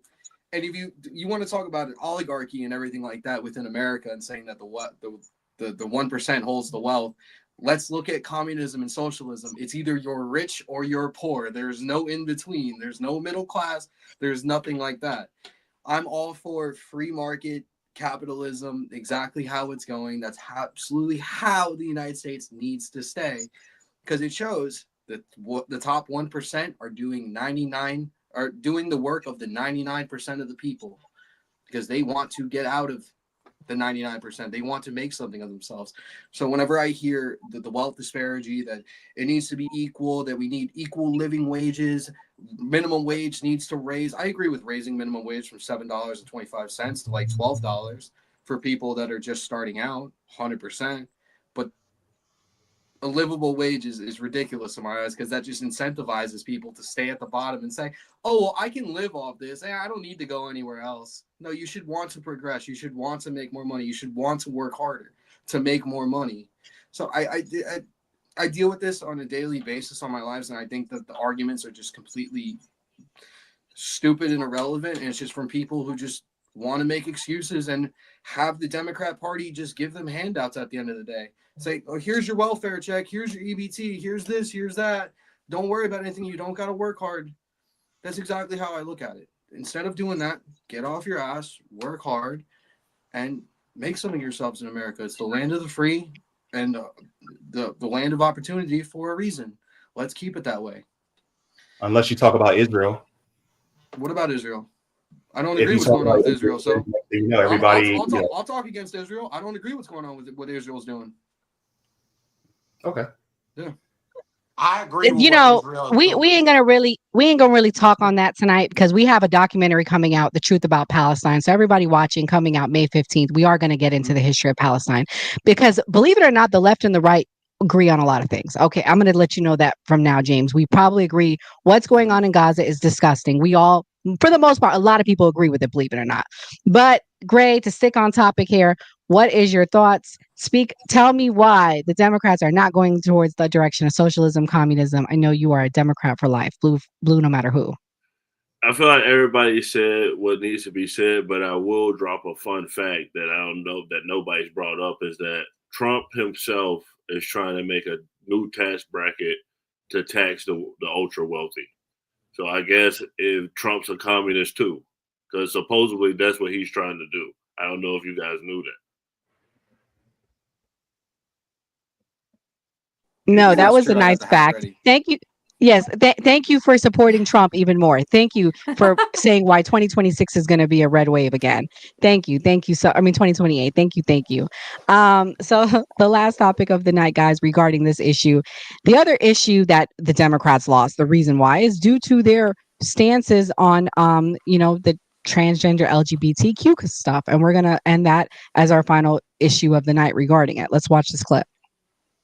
and if you want to talk about an oligarchy and everything like that within America and saying that the 1% holds the wealth, let's look at communism and socialism. It's either you're rich or you're poor. There's no in between. There's no middle class. There's nothing like that. I'm all for free market capitalism, exactly how it's going. That's absolutely how the United States needs to stay, because it shows that the top 1% are doing the work of the 99% of the people, because they want to get out of the 99%. They want to make something of themselves. So whenever I hear the wealth disparity, that it needs to be equal, that we need equal living wages, minimum wage needs to raise. I agree with raising minimum wage from $7.25 to like $12 for people that are just starting out, 100%. But a livable wage is ridiculous in my eyes, because that just incentivizes people to stay at the bottom and say, oh, well, I can live off this. I don't need to go anywhere else. No, you should want to progress. You should want to make more money. You should want to work harder to make more money. So I deal with this on a daily basis on my lives, and I think that the arguments are just completely stupid and irrelevant, and it's just from people who just want to make excuses and have the Democrat Party just give them handouts at the end of the day. Say, oh, here's your welfare check, here's your EBT, here's this, here's that. Don't worry about anything. You don't got to work hard. That's exactly how I look at it. Instead of doing that, get off your ass, work hard, and make something of yourselves in America. It's the land of the free and the land of opportunity for a reason. Let's keep it that way. Unless you talk about Israel. What about Israel? I don't agree with what's going on with Israel. So everybody. I'll talk against Israel. I don't agree with what's going on with what Israel's doing. Okay. Yeah. I agree with You what know, Israel is we doing. ain't gonna really talk on that tonight, because we have a documentary coming out, The Truth About Palestine. So everybody watching, coming out May 15th, we are going to get into the history of Palestine, because believe it or not, the left and the right agree on a lot of things. Okay, I'm going to let you know that from now, James. We probably agree what's going on in Gaza is disgusting. We all, for the most part, a lot of people agree with it, believe it or not. But Gray, to stick on topic here, what is your thoughts? Tell me why the Democrats are not going towards the direction of socialism, communism. I know you are a Democrat for life, blue no matter who. I feel like everybody said what needs to be said, but I will drop a fun fact that I don't know that nobody's brought up, is that Trump himself is trying to make a new tax bracket to tax the ultra wealthy. So I guess if Trump's a communist too, because supposedly that's what he's trying to do. I don't know if you guys knew that. No, that was a nice fact. Thank you. Yes, thank you for supporting Trump even more. Thank you for saying why 2026 is going to be a red wave again. Thank you. So, 2028. Thank you. So the last topic of the night, guys, regarding this issue, the other issue that the Democrats lost, the reason why, is due to their stances on, the transgender LGBTQ stuff, and we're gonna end that as our final issue of the night regarding it. Let's watch this clip.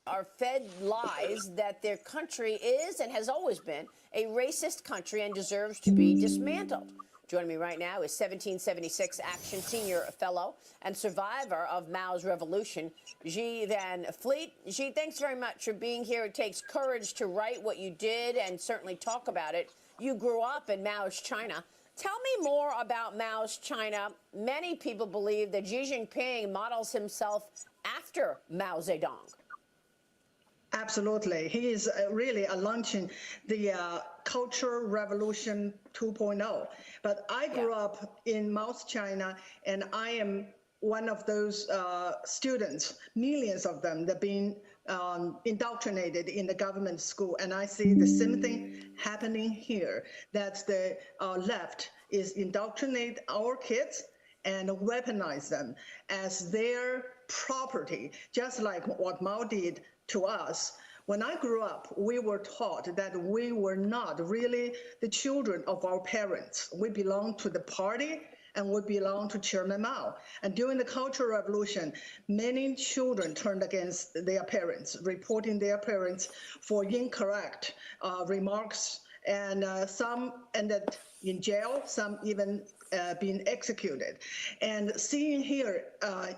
Are fed lies that their country is and has always been a racist country and deserves to be dismantled. Joining me right now is 1776 Action Senior Fellow and survivor of Mao's Revolution, Xi Van Fleet. Xi, thanks very much for being here. It takes courage to write what you did and certainly talk about it. You grew up in Mao's China. Tell me more about Mao's China. Many people believe that Xi Jinping models himself after Mao Zedong. Absolutely. He is really launching the Cultural Revolution 2.0. But I grew up in Mao's China, and I am one of those students, millions of them, that being indoctrinated in the government school. And I see the same thing happening here, that the left is indoctrinate our kids and weaponize them as their property, just like what Mao did to us. When I grew up, we were taught that we were not really the children of our parents. We belonged to the party and we belonged to Chairman Mao. And during the Cultural Revolution, many children turned against their parents, reporting their parents for incorrect remarks, and some ended in jail, some even being executed. And seeing here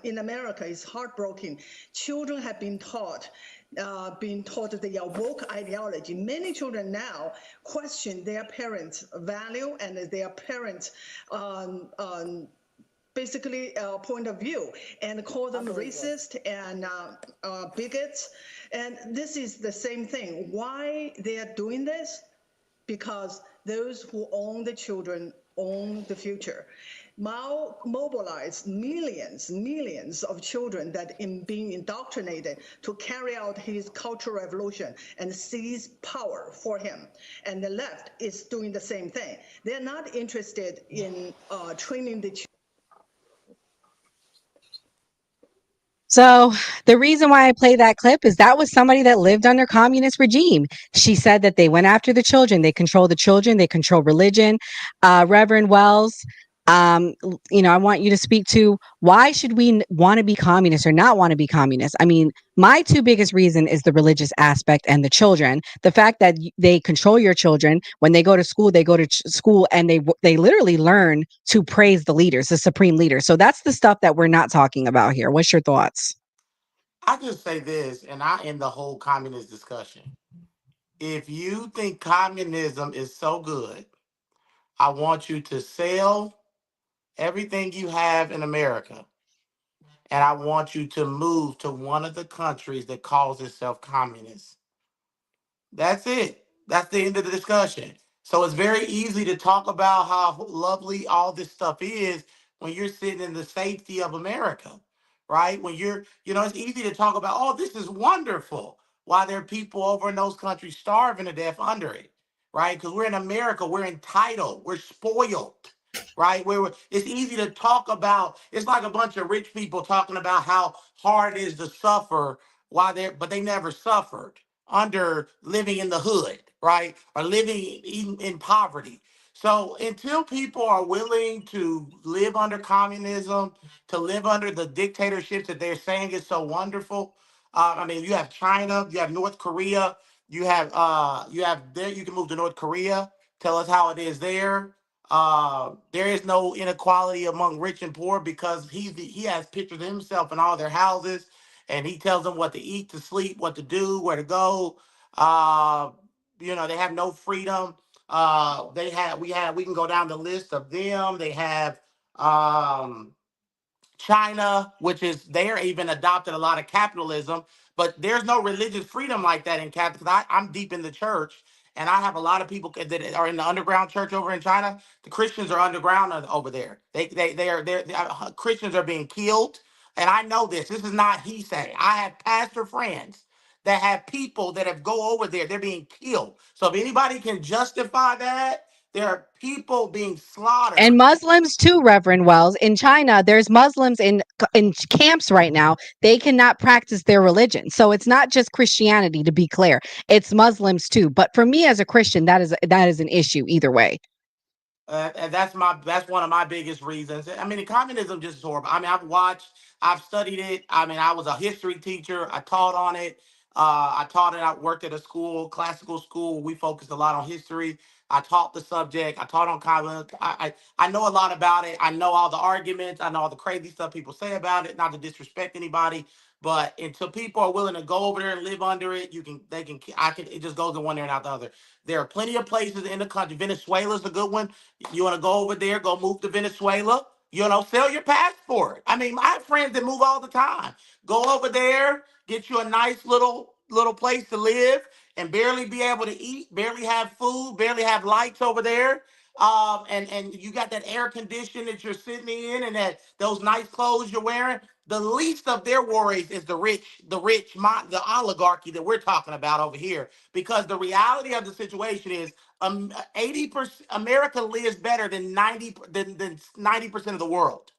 in America is heartbreaking. Children have been taught the woke ideology. Many children now question their parents' value and their parents' basically point of view, and call them racist and bigots. And this is the same thing. Why they are doing this? Because those who own the children own the future. Mao mobilized millions of children that in being indoctrinated to carry out his cultural revolution and seize power for him. And the left is doing the same thing. They're not interested in training the children. So the reason why I play that clip is that was somebody that lived under communist regime. She said that they went after the children. They control the children. They control religion. Reverend Wells, I want you to speak to why should we want to be communist or not want to be communist? I mean, my two biggest reason is the religious aspect and the children. The fact that they control your children when they go to school, school and they literally learn to praise the leaders, the supreme leader. So that's the stuff that we're not talking about here. What's your thoughts? I just say this, and I end the whole communist discussion. If you think communism is so good, I want you to sell everything you have in America, and I want you to move to one of the countries that calls itself communist. That's it. That's the end of the discussion. So it's very easy to talk about how lovely all this stuff is when you're sitting in the safety of America, right? When it's easy to talk about, oh, this is wonderful, while there are people over in those countries starving to death under it, right? Because we're in America, we're entitled, we're spoiled, right? It's easy to talk about, it's like a bunch of rich people talking about how hard it is to suffer but they never suffered under living in the hood, right? Or living in poverty. So until people are willing to live under communism, to live under the dictatorships that they're saying is so wonderful, you have China, you have North Korea, you have there. You can move to North Korea. Tell us how it is there. There is no inequality among rich and poor because he has pictures of himself in all their houses, and he tells them what to eat, to sleep, what to do, where to go. Uh, they have no freedom. We can go down the list of them. They have China, which is they're even adopted a lot of capitalism, but there's no religious freedom like that in capitalism. I'm deep in the church, and I have a lot of people that are in the underground church over in China. The Christians are underground over there. Christians are being killed, and I know this. This is not he say. I have pastor friends that have people that have go over there. They're being killed. So if anybody can justify that, there are people being slaughtered. And Muslims too, Reverend Wells. In China, there's Muslims in camps right now. They cannot practice their religion. So it's not just Christianity, to be clear. It's Muslims too. But for me as a Christian, that is an issue either way. And that's one of my biggest reasons. Communism just is horrible. I've studied it. I was a history teacher. I taught on it. I worked at a school, classical school. We focused a lot on history. I taught the subject. I taught on Kamal. I know a lot about it. I know all the arguments. I know all the crazy stuff people say about it. Not to disrespect anybody, but until people are willing to go over there and live under it, it just goes in one ear and out the other. There are plenty of places in the country. Venezuela's a good one. You want to go over there, go move to Venezuela, sell your passport. I mean, I have friends that move all the time. Go over there, get you a nice little place to live and barely be able to eat, barely have food, barely have lights over there. And you got that air condition that you're sitting in and those nice clothes you're wearing. The least of their worries is the the oligarchy that we're talking about over here. Because the reality of the situation is 80% America lives better than 90% of the world.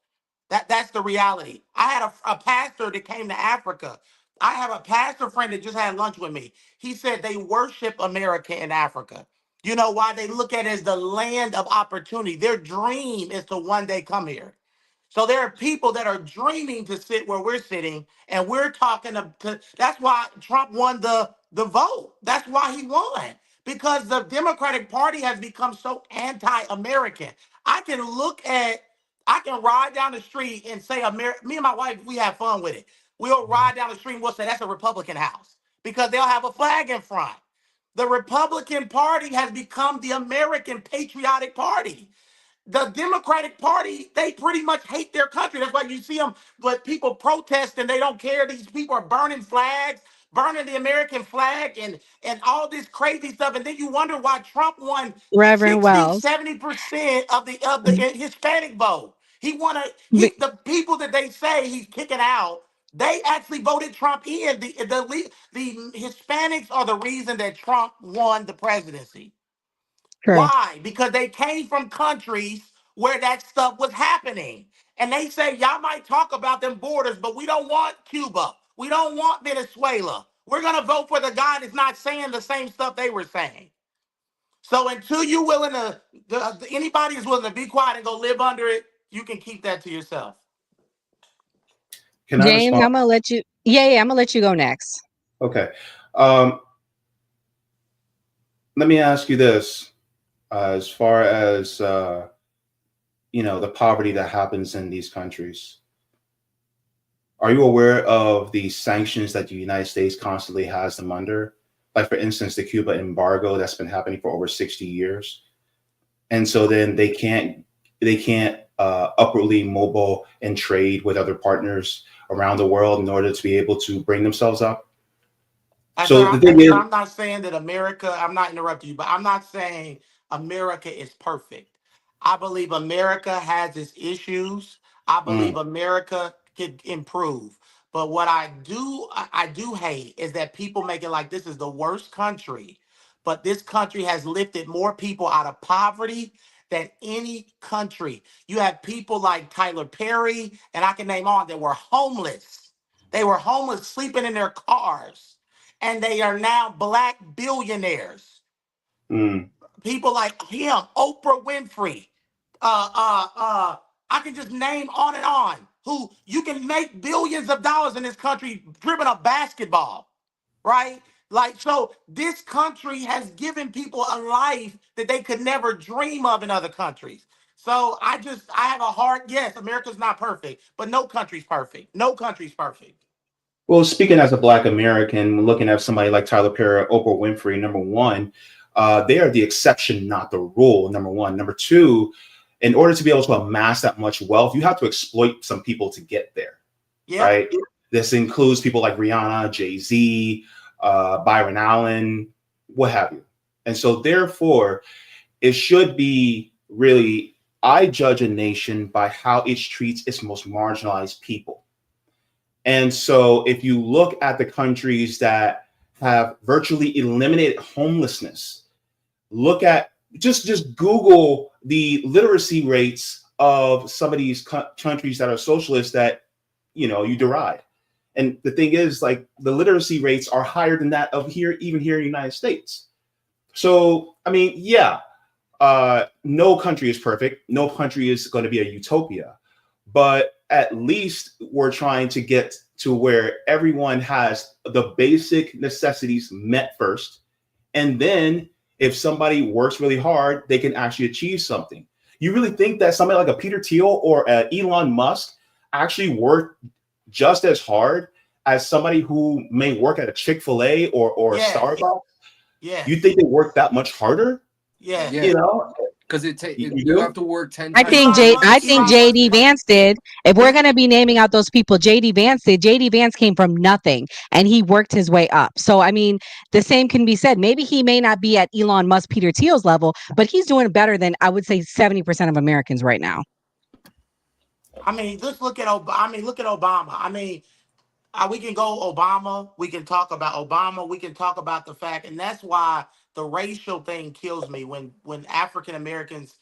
That's the reality. I had a pastor that came to Africa. I have a pastor friend that just had lunch with me. He said they worship America in Africa. You know why? They look at it as the land of opportunity. Their dream is to one day come here. So there are people that are dreaming to sit where we're sitting, and we're talking to that's why Trump won the vote. That's why he won. Because the Democratic Party has become so anti-American. I can ride down the street and say, me and my wife, we have fun with it. We'll ride down the street and we'll say, that's a Republican house because they'll have a flag in front. The Republican Party has become the American patriotic party. The Democratic Party, they pretty much hate their country. That's why you see them, but people protest and they don't care. These people are burning flags, burning the American flag and all this crazy stuff. And then you wonder why Trump won Reverend 60, Wells. 70% of the Hispanic vote. The people that they say he's kicking out, they actually voted Trump in. The Hispanics are the reason that Trump won the presidency. Correct. Why? Because they came from countries where that stuff was happening. And they say, y'all might talk about them borders, but we don't want Cuba. We don't want Venezuela. We're going to vote for the guy that's not saying the same stuff they were saying. So until you're willing anybody is willing to be quiet and go live under it, you can keep that to yourself. Can I James, respond? I'm gonna let you. Yeah, I'm gonna let you go next. Okay. Let me ask you this: as far as the poverty that happens in these countries, are you aware of the sanctions that the United States constantly has them under? Like, for instance, the Cuba embargo that's been happening for over 60 years, and so then they can't upwardly mobile and trade with other partners around the world in order to be able to bring themselves up. So the thing is, I'm not saying that America, I'm not interrupting you, but I'm not saying America is perfect. I believe America has its issues. I believe America could improve. But what I do hate is that people make it like this is the worst country. But this country has lifted more people out of poverty than any country. You have people like Tyler Perry, and I can name on that were homeless. They were homeless, sleeping in their cars. And they are now Black billionaires. People like him, Oprah Winfrey. I can just name on and on who you can make billions of dollars in this country dribbling a basketball, right? Like, so this country has given people a life that they could never dream of in other countries. So I have a heart. Yes, America's not perfect, but no country's perfect. No country's perfect. well, speaking as a Black American, looking at somebody like Tyler Perry, Oprah Winfrey, number one, they are the exception, not the rule. Number one. Number two, in order to be able to amass that much wealth, you have to exploit some people to get there. Yeah. Right. This includes people like Rihanna, Jay-Z, Byron Allen, what have you. And so therefore, it should be really, I judge a nation by how it treats its most marginalized people. And so if you look at the countries that have virtually eliminated homelessness, look at just Google the literacy rates of some of these countries that are socialist that you deride. And the thing is, like, the literacy rates are higher than that of even here in the United States. So, I mean, yeah, no country is perfect. No country is going to be a utopia. But at least we're trying to get to where everyone has the basic necessities met first. And then if somebody works really hard, they can actually achieve something. You really think that somebody like a Peter Thiel or Elon Musk actually work just as hard as somebody who may work at a Chick-fil-A or Yeah. Starbucks? Yeah. You think they work that much harder? Yeah. Yeah. You know, because you you do? have to work 10 I times think harder. I think JD Vance did. If we're gonna be naming out those people, JD Vance did. JD Vance came from nothing and he worked his way up. So I mean, the same can be said. Maybe he may not be at Elon Musk, Peter Thiel's level, but he's doing better than I would say 70% of Americans right now. I mean, just look at look at Obama. I mean, we can go Obama. We can talk about Obama. We can talk about the fact, and that's why the racial thing kills me when African Americans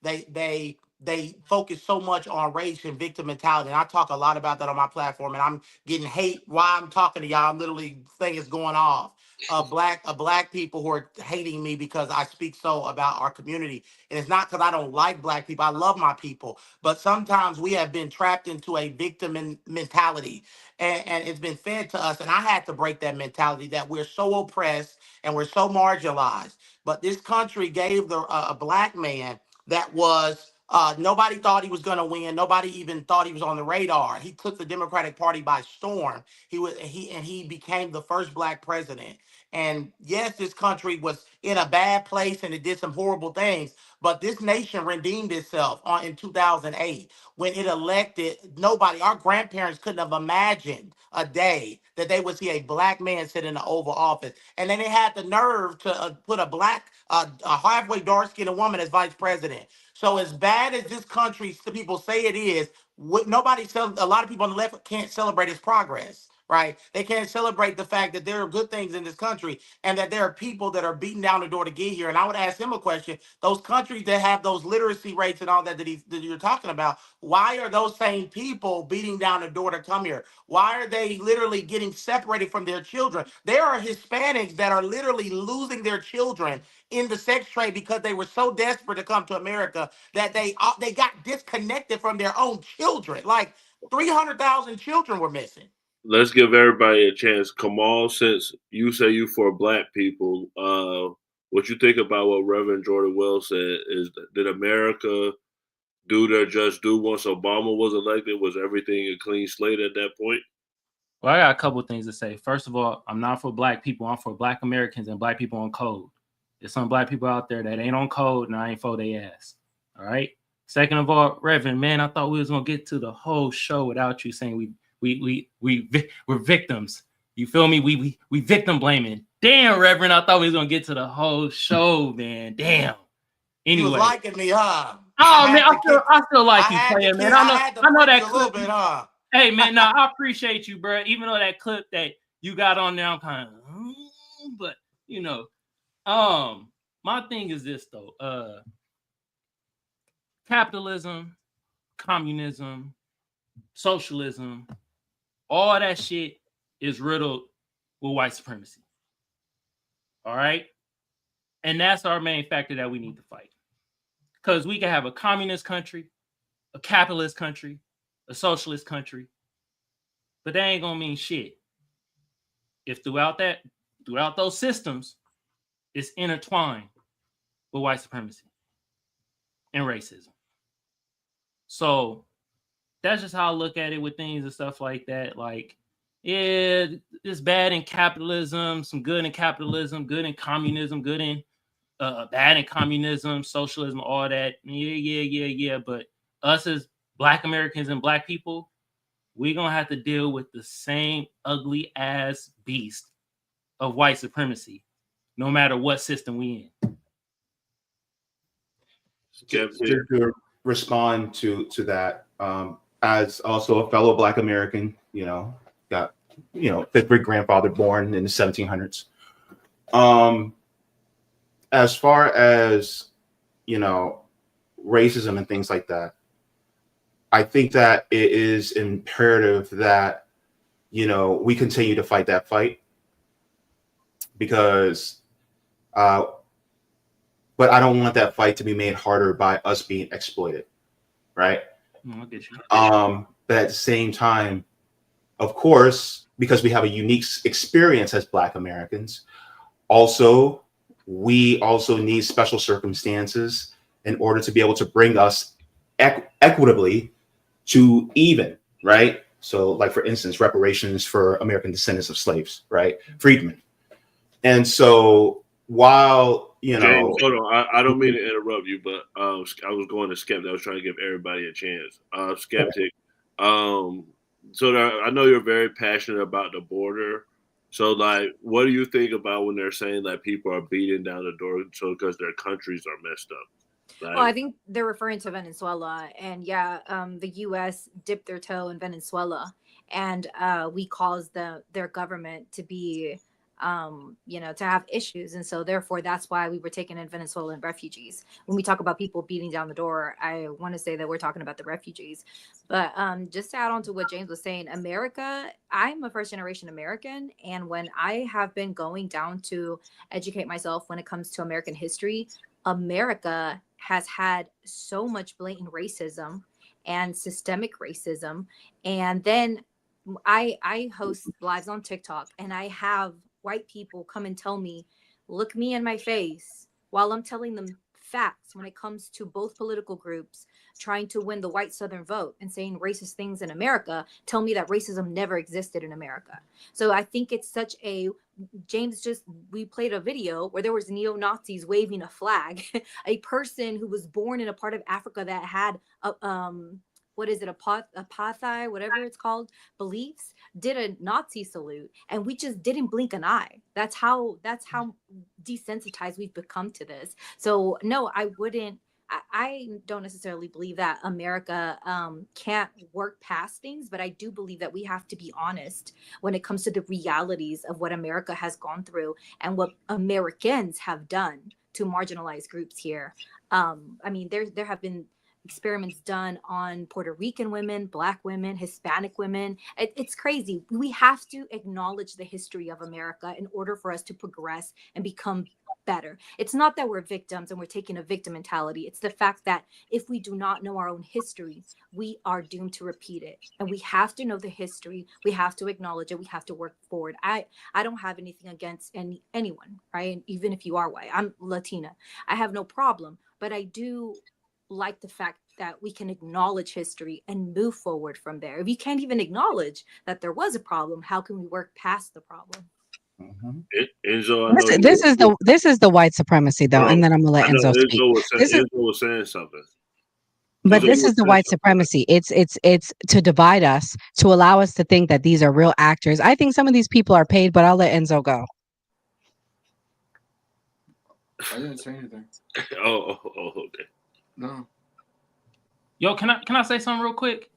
they focus so much on race and victim mentality. And I talk a lot about that on my platform. And I'm getting hate while I'm talking to y'all. I'm literally thing is going off. Black people who are hating me because I speak so about our community. And it's not because I don't like black people. I love my people. But sometimes we have been trapped into a victim mentality. And it's been fed to us. And I had to break that mentality that we're so oppressed and we're so marginalized. But this country gave a black man that was nobody thought he was going to win. Nobody even thought he was on the radar. He took the Democratic Party by storm. He became the first black president. And yes, this country was in a bad place and it did some horrible things. But this nation redeemed itself in 2008 when it elected nobody. Our grandparents couldn't have imagined a day that they would see a black man sit in the Oval Office. And then they had the nerve to put a halfway dark-skinned woman as vice president. So as bad as this country, people say it is, a lot of people on the left can't celebrate its progress, right? They can't celebrate the fact that there are good things in this country and that there are people that are beating down the door to get here. And I would ask him a question. Those countries that have those literacy rates and all that you're talking about, why are those same people beating down the door to come here? Why are they literally getting separated from their children? There are Hispanics that are literally losing their children in the sex trade because they were so desperate to come to America that they got disconnected from their own children. Like 300,000 children were missing. Let's give everybody a chance. Kamal, since you say you for black people, what you think about what Reverend Jordan Wells said is, did America do their just due once Obama was elected? Was everything a clean slate at that point? Well, I got a couple of things to say. First of all, I'm not for black people. I'm for black Americans and black people on code. There's some black people out there that ain't on code, and I ain't for their ass. All right. Second of all, Reverend, man, I thought we was gonna get to the whole show without you saying we're victims. You feel me? We victim blaming. Damn, Reverend, I thought we was gonna get to the whole show, man. Damn. Anyway, You was liking me, huh? Oh man, I still like you playing, man. I know that a clip. little bit, huh? Hey man, nah, I appreciate you, bro. Even though that clip that you got on there, I'm kind of, but you know, my thing is this though. Capitalism, communism, socialism, all that shit is riddled with white supremacy. All right. And that's our main factor that we need to fight. Because we can have a communist country, a capitalist country, a socialist country, but that ain't gonna mean shit if throughout those systems, it's intertwined with white supremacy and racism. So that's just how I look at it with things and stuff like that. Like, yeah, it's bad in capitalism, some good in capitalism, good in communism, good in bad in communism, socialism, all that. Yeah. But us as black Americans and black people, we're gonna have to deal with the same ugly ass beast of white supremacy, no matter what system we in. Just to respond to that, as also a fellow Black American, got fifth great grandfather born in the 1700s. As far as racism and things like that, I think that it is imperative that we continue to fight that fight, because but I don't want that fight to be made harder by us being exploited, right? I'll get you. But at the same time, of course, because we have a unique experience as Black Americans, also we also need special circumstances in order to be able to bring us equitably to even, right? So, like, for instance, reparations for American descendants of slaves, right? Freedmen. And so while, you know, James, hold on. I don't mean to interrupt you, but I was going to Skeptic. I was trying to give everybody a chance. Skeptic. So I know you're very passionate about the border. So, like, what do you think about when they're saying that people are beating down the door so because their countries are messed up? Like, Well, I think they're referring to Venezuela, and yeah, the U.S. dipped their toe in Venezuela, and we caused their government to be, to have issues, and so therefore that's why we were taking in Venezuelan refugees. When we talk about people beating down the door, I want to say that we're talking about the refugees. But just to add on to what James was saying, America, I'm a first generation American, and when I have been going down to educate myself when it comes to American history, America has had so much blatant racism and systemic racism. And then I host lives on TikTok, and I have white people come and tell me, look me in my face while I'm telling them facts when it comes to both political groups trying to win the white Southern vote and saying racist things in America, tell me that racism never existed in America. So I think it's such a we played a video where there was neo-Nazis waving a flag. A person who was born in a part of Africa that had apartheid, whatever it's called, beliefs, did a Nazi salute, and we just didn't blink an eye. That's how desensitized we've become to this. So no, I wouldn't. I don't necessarily believe that America can't work past things, but I do believe that we have to be honest when it comes to the realities of what America has gone through and what Americans have done to marginalized groups here. I mean, there have been experiments done on Puerto Rican women, Black women, Hispanic women. It's crazy. We have to acknowledge the history of America in order for us to progress and become better. It's not that we're victims and we're taking a victim mentality. It's the fact that if we do not know our own history, we are doomed to repeat it. And we have to know the history. We have to acknowledge it. We have to work forward. I don't have anything against anyone, right? Even if you are white, I'm Latina. I have no problem, but I do like the fact that we can acknowledge history and move forward from there. If you can't even acknowledge that there was a problem, how can we work past the problem? Enzo, This is the white supremacy though, and then I'm gonna let Enzo speak. Enzo was saying something. But this is the white supremacy. It's to divide us, to allow us to think that these are real actors. I think some of these people are paid, but I'll let Enzo go. I didn't say anything. Oh, okay. No. Yo, can I say something real quick?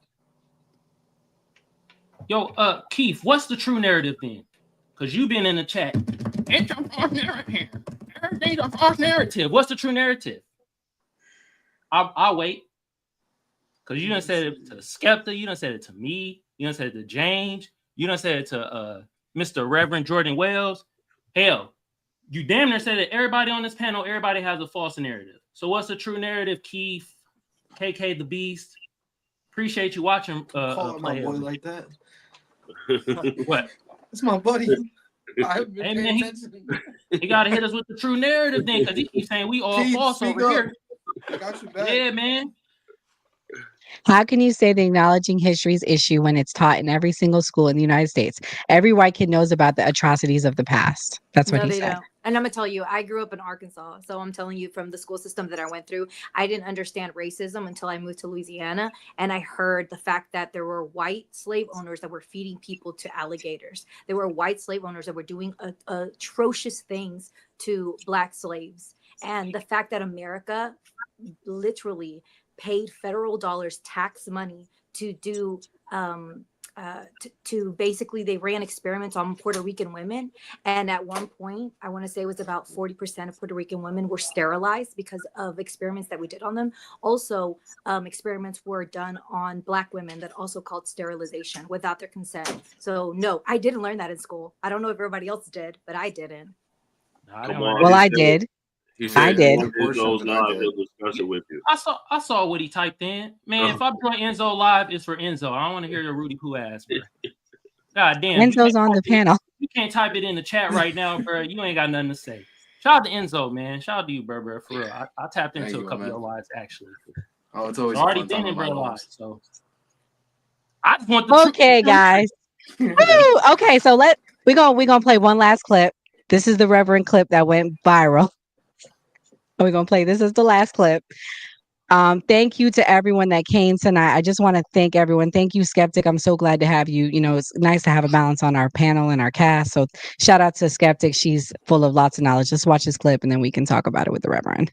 Yo, Keith, what's the true narrative then? Because you've been in the chat. It's a false narrative. Everything's a false narrative. What's the true narrative? I'll wait. Because you done said it to Skepta, you done said it to me, you done said it to James, you done said it to Mr. Reverend Jordan Wells. Hell, you damn near said that everybody on this panel, everybody has a false narrative. So what's the true narrative, Keith? KK the Beast. Appreciate you watching. Calling my boy like that. What? It's my buddy. I've been paying attention. He got to hit us with the true narrative then, because he keeps saying we all Keith, false over up. here. I got you back. Yeah, man. How can you say the acknowledging history's issue when it's taught in every single school in the United States? Every white kid knows about the atrocities of the past. That's what he said. Don't. And I'm gonna tell you, I grew up in Arkansas, so I'm telling you from the school system that I went through, I didn't understand racism until I moved to Louisiana, and I heard the fact that there were white slave owners that were feeding people to alligators. There were white slave owners that were doing atrocious things to Black slaves, and the fact that America literally paid federal dollars, tax money to do to basically, they ran experiments on Puerto Rican women, and at one point I want to say it was about 40% of Puerto Rican women were sterilized because of experiments that we did on them. Also, experiments were done on Black women that also called sterilization without their consent. So no, I didn't learn that in school. I don't know if everybody else did, but I didn't. Well, I did. I did. He'll discuss it with you. I saw what he typed in. Man, if I join Enzo live, it's for Enzo. I don't want to hear your Rudy Poo ass, bro. God damn. Enzo's on the panel. You can't type it in the chat right now, bro. You ain't got nothing to say. Shout out to Enzo, man. Shout out to you, Berber. For real, I tapped Thank into a you, couple of man. your lives actually. Oh, it's always a Already fun been time in in my bro rooms. lives, so I just want the Okay, guys. Woo! Okay, so we're gonna play one last clip. This is the Reverend clip that went viral. We're gonna play this as the last clip. Thank you to everyone that came tonight. I just want to thank everyone. Thank you, Skeptic. I'm so glad to have you. You know, it's nice to have a balance on our panel and our cast. So shout out to Skeptic. She's full of lots of knowledge. Just watch this clip and then we can talk about it with the Reverend.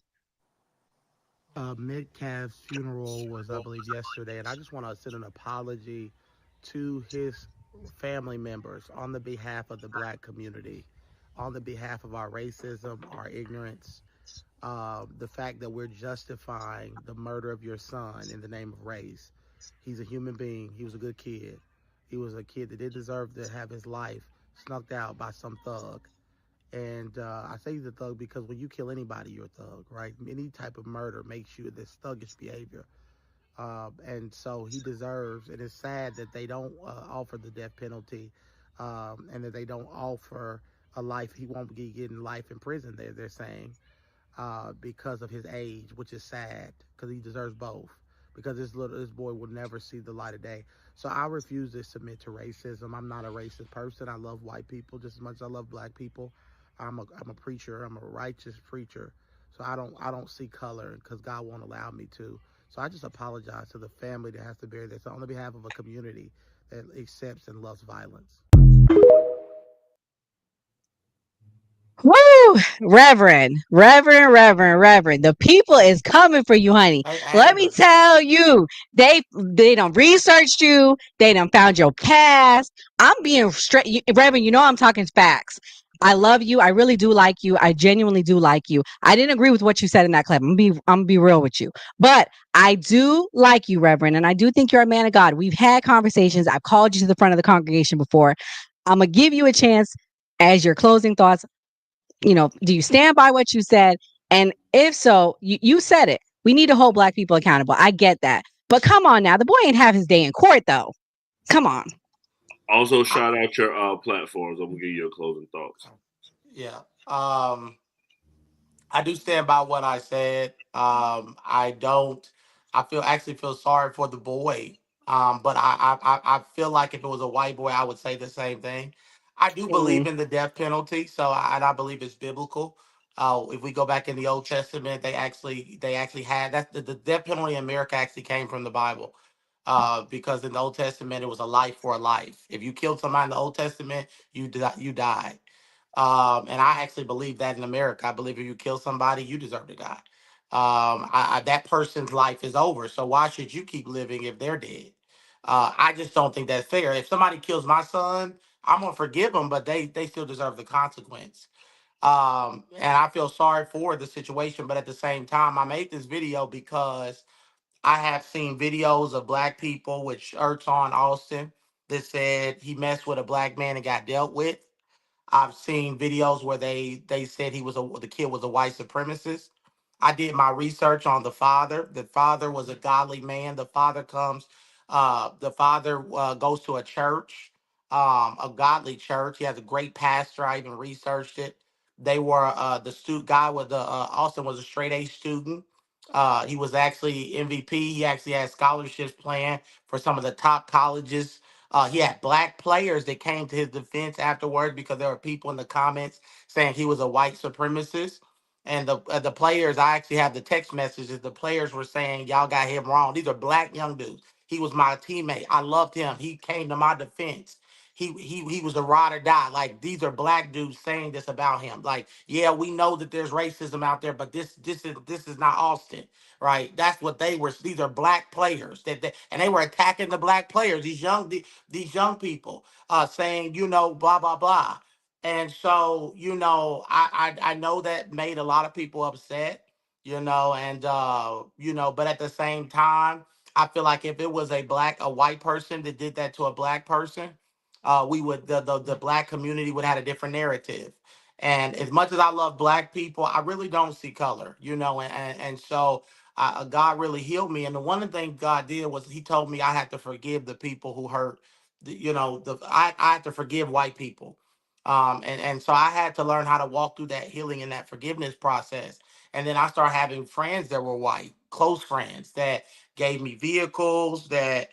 Metcalf's funeral was, I believe, yesterday, and I just want to send an apology to his family members on the behalf of the Black community, on the behalf of our racism, our ignorance, the fact that we're justifying the murder of your son in the name of race. He's a human being. He was a good kid. He was a kid that did deserve to have his life snuffed out by some thug. And I say he's a thug because when you kill anybody, you're a thug, right? Any type of murder makes you this thuggish behavior. And so he deserves, and it's sad that they don't offer the death penalty and that they don't offer a life. He won't be getting life in prison, they're saying, because of his age, which is sad because he deserves both. Because this boy will never see the light of day. So I refuse to submit to racism. I'm not a racist person. I love white people just as much as I love black people. I'm a preacher. I'm a righteous preacher. So I don't see color because God won't allow me to. So I just apologize to the family that has to bear this on the behalf of a community that accepts and loves violence. Woo! Reverend. The people is coming for you, honey. Hey, Let me tell you, they done researched you. They done found your past. I'm being straight, Reverend. You know I'm talking facts. I love you. I really do like you. I genuinely do like you. I didn't agree with what you said in that clip. I'm gonna be real with you, but I do like you, Reverend, and I do think you're a man of God. We've had conversations. I've called you to the front of the congregation before. I'm gonna give you a chance as your closing thoughts. You know, do you stand by what you said? And if so, you said it. We need to hold black people accountable. I get that. But come on now. The boy ain't have his day in court, though. Come on. Also, shout out your platforms. I'm gonna give you your closing thoughts. Yeah. I do stand by what I said. I don't. I actually feel sorry for the boy. But I feel like if it was a white boy, I would say the same thing. I do believe in the death penalty, and I believe it's biblical. If we go back in the Old Testament, they actually had that the death penalty in America actually came from the Bible. Because in the Old Testament it was a life for a life. If you killed somebody in the Old Testament, you died. And I actually believe that in America. I believe if you kill somebody, you deserve to die. That person's life is over. So why should you keep living if they're dead? I just don't think that's fair. If somebody kills my son, I'm gonna forgive them, but they still deserve the consequence. And I feel sorry for the situation, but at the same time, I made this video because I have seen videos of black people with shirts on Austin that said he messed with a black man and got dealt with. I've seen videos where they said the kid was a white supremacist. I did my research on the father. The father was a godly man. The father goes to a church, a godly church. He has a great pastor. I even researched it. They were the student guy with the Austin was a straight A student. He was actually MVP. He actually had scholarships planned for some of the top colleges. He had black players that came to his defense afterwards because there were people in the comments saying he was a white supremacist. And the players, I actually have the text messages. The players were saying, y'all got him wrong. These are black young dudes. He was my teammate. I loved him. He came to my defense. He was a ride or die. Like, these are black dudes saying this about him. Like, yeah, we know that there's racism out there, but this is not Austin, right? That's what they were. These are black players and they were attacking the black players. These young people saying, blah blah blah. And so, I know that made a lot of people upset, and but at the same time, I feel like if it was a white person that did that to a black person, we would the black community would have a different narrative. And as much as I love black people, I really don't see color, and so God really healed me. And the one thing God did was He told me I had to forgive the people who hurt. I had to forgive white people. And so I had to learn how to walk through that healing and that forgiveness process. And then I started having friends that were white, close friends that gave me vehicles, that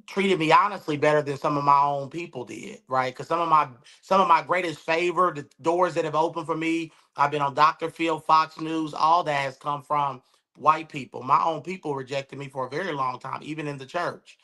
treated me honestly better than some of my own people did, right? Because some of my greatest favor, the doors that have opened for me, I've been on Dr. Phil, Fox News, all that has come from white people. My own people rejected me for a very long time, even in the church.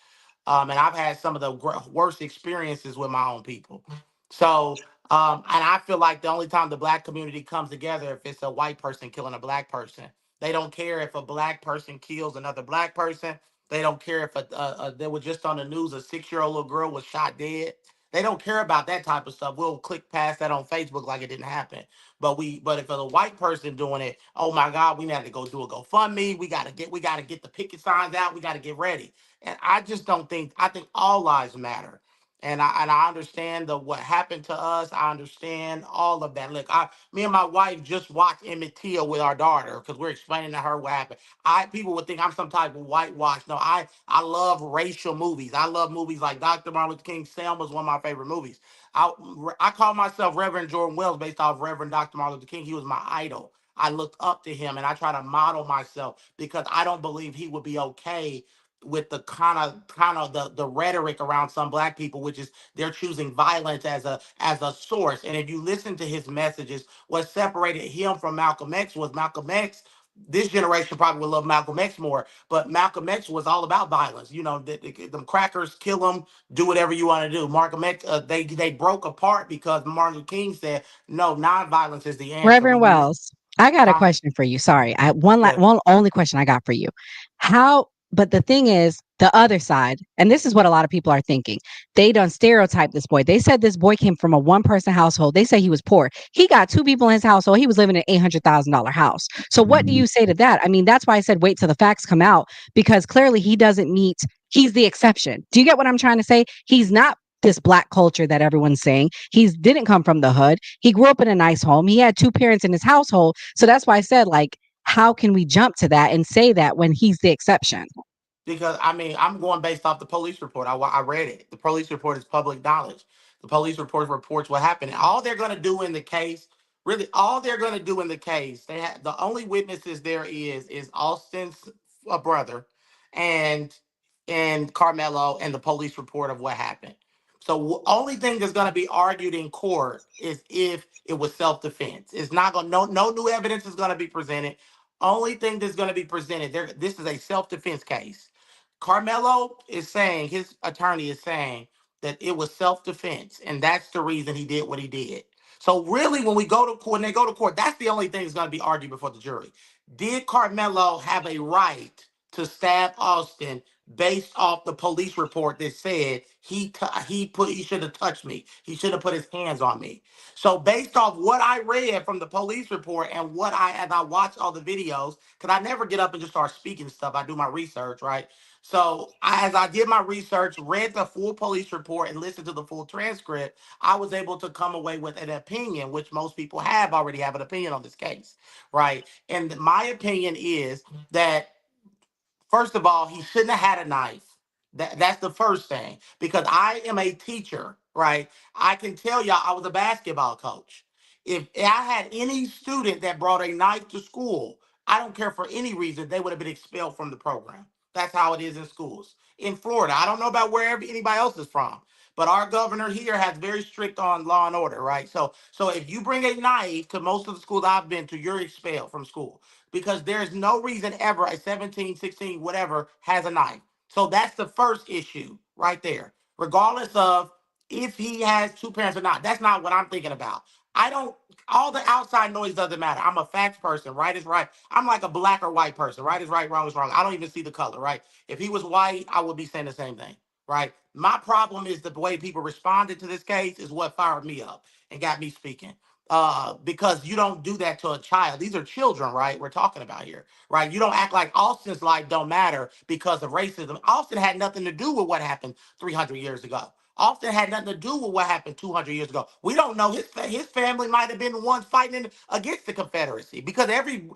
And I've had some of the worst experiences with my own people. So, and I feel like the only time the black community comes together if it's a white person killing a black person. They don't care if a black person kills another black person. They don't care if they were just on the news, a 6-year-old little girl was shot dead. They don't care about that type of stuff. We'll click past that on Facebook like it didn't happen. But if it's a white person doing it, oh my God, we have to go do a GoFundMe. We gotta get the picket signs out. We gotta get ready. And I just don't think I think all lives matter. And I understand what happened to us. I understand all of that. Look, me and my wife just watched Emmett Till with our daughter because we're explaining to her what happened. People would think I'm some type of whitewash. No, I love racial movies. I love movies like Dr. Martin Luther King. Selma is one of my favorite movies. I call myself Reverend Jordan Wells based off Reverend Dr. Martin Luther King. He was my idol. I looked up to him and I try to model myself because I don't believe he would be okay with the kind of the rhetoric around some black people, which is they're choosing violence as a source. And if you listen to his messages, what separated him from Malcolm X was Malcolm X. This generation probably would love Malcolm X more, but Malcolm X was all about violence. You know, them crackers, kill them, do whatever you want to do. Malcolm X, they broke apart because Martin Luther King said, no, nonviolence is the answer. We Reverend need, Wells, I got a huh? question for you. Sorry. One Yeah. one only question I got for you. But the thing is, the other side, and this is what a lot of people are thinking. They done stereotype this boy. They said this boy came from a one-person household. They say he was poor. He got two people in his household. He was living in an $800,000 house. So what do you say to that? I mean, that's why I said wait till the facts come out, because clearly he's the exception. Do you get what I'm trying to say? He's not this black culture that everyone's saying. He didn't come from the hood. He grew up in a nice home. He had two parents in his household. So that's why I said, like, how can we jump to that and say that when he's the exception? Because I mean, I'm going based off the police report. I read it. The police report is public knowledge. The police report reports what happened. And all they're going to do in the case, really, all they're going to do in the case, they have the only witnesses there is Austin's brother, and Carmelo, and the police report of what happened. So only thing that's going to be argued in court is if it was self defense. It's not going no new evidence is going to be presented. Only thing that's going to be presented there. This is a self defense case. Carmelo is saying, his attorney is saying that it was self-defense, and that's the reason he did what he did. So really, when they go to court, that's the only thing that's going to be argued before the jury. Did Carmelo have a right to stab Austin based off the police report that said he should have touched me, he should have put his hands on me? So based off what I read from the police report and as I watched all the videos, because I never get up and just start speaking stuff. I do my research, right? So as I did my research, read the full police report, and listened to the full transcript, I was able to come away with an opinion, which most people already have an opinion on this case, right? And my opinion is that, first of all, he shouldn't have had a knife. That's the first thing. Because I am a teacher, right? I can tell y'all I was a basketball coach. If I had any student that brought a knife to school, I don't care for any reason, they would have been expelled from the program. That's how it is in schools. In Florida, I don't know about wherever anybody else is from, but our governor here has very strict on law and order, right? So if you bring a knife to most of the schools I've been to, you're expelled from school because there's no reason ever a 17, 16, whatever has a knife. So that's the first issue right there. Regardless of if he has two parents or not, that's not what I'm thinking about. I don't, all the outside noise doesn't matter. I'm a facts person. Right is right. I'm like a black or white person. Right is right, wrong is wrong. I don't even see the color, right? If he was white, I would be saying the same thing, right? My problem is the way people responded to this case is what fired me up and got me speaking. Because you don't do that to a child. These are children, right? We're talking about here, right? You don't act like Austin's life don't matter because of racism. Austin had nothing to do with what happened 300 years ago. Austin had nothing to do with what happened 200 years ago. We don't know. His family might have been the ones fighting against the Confederacy because every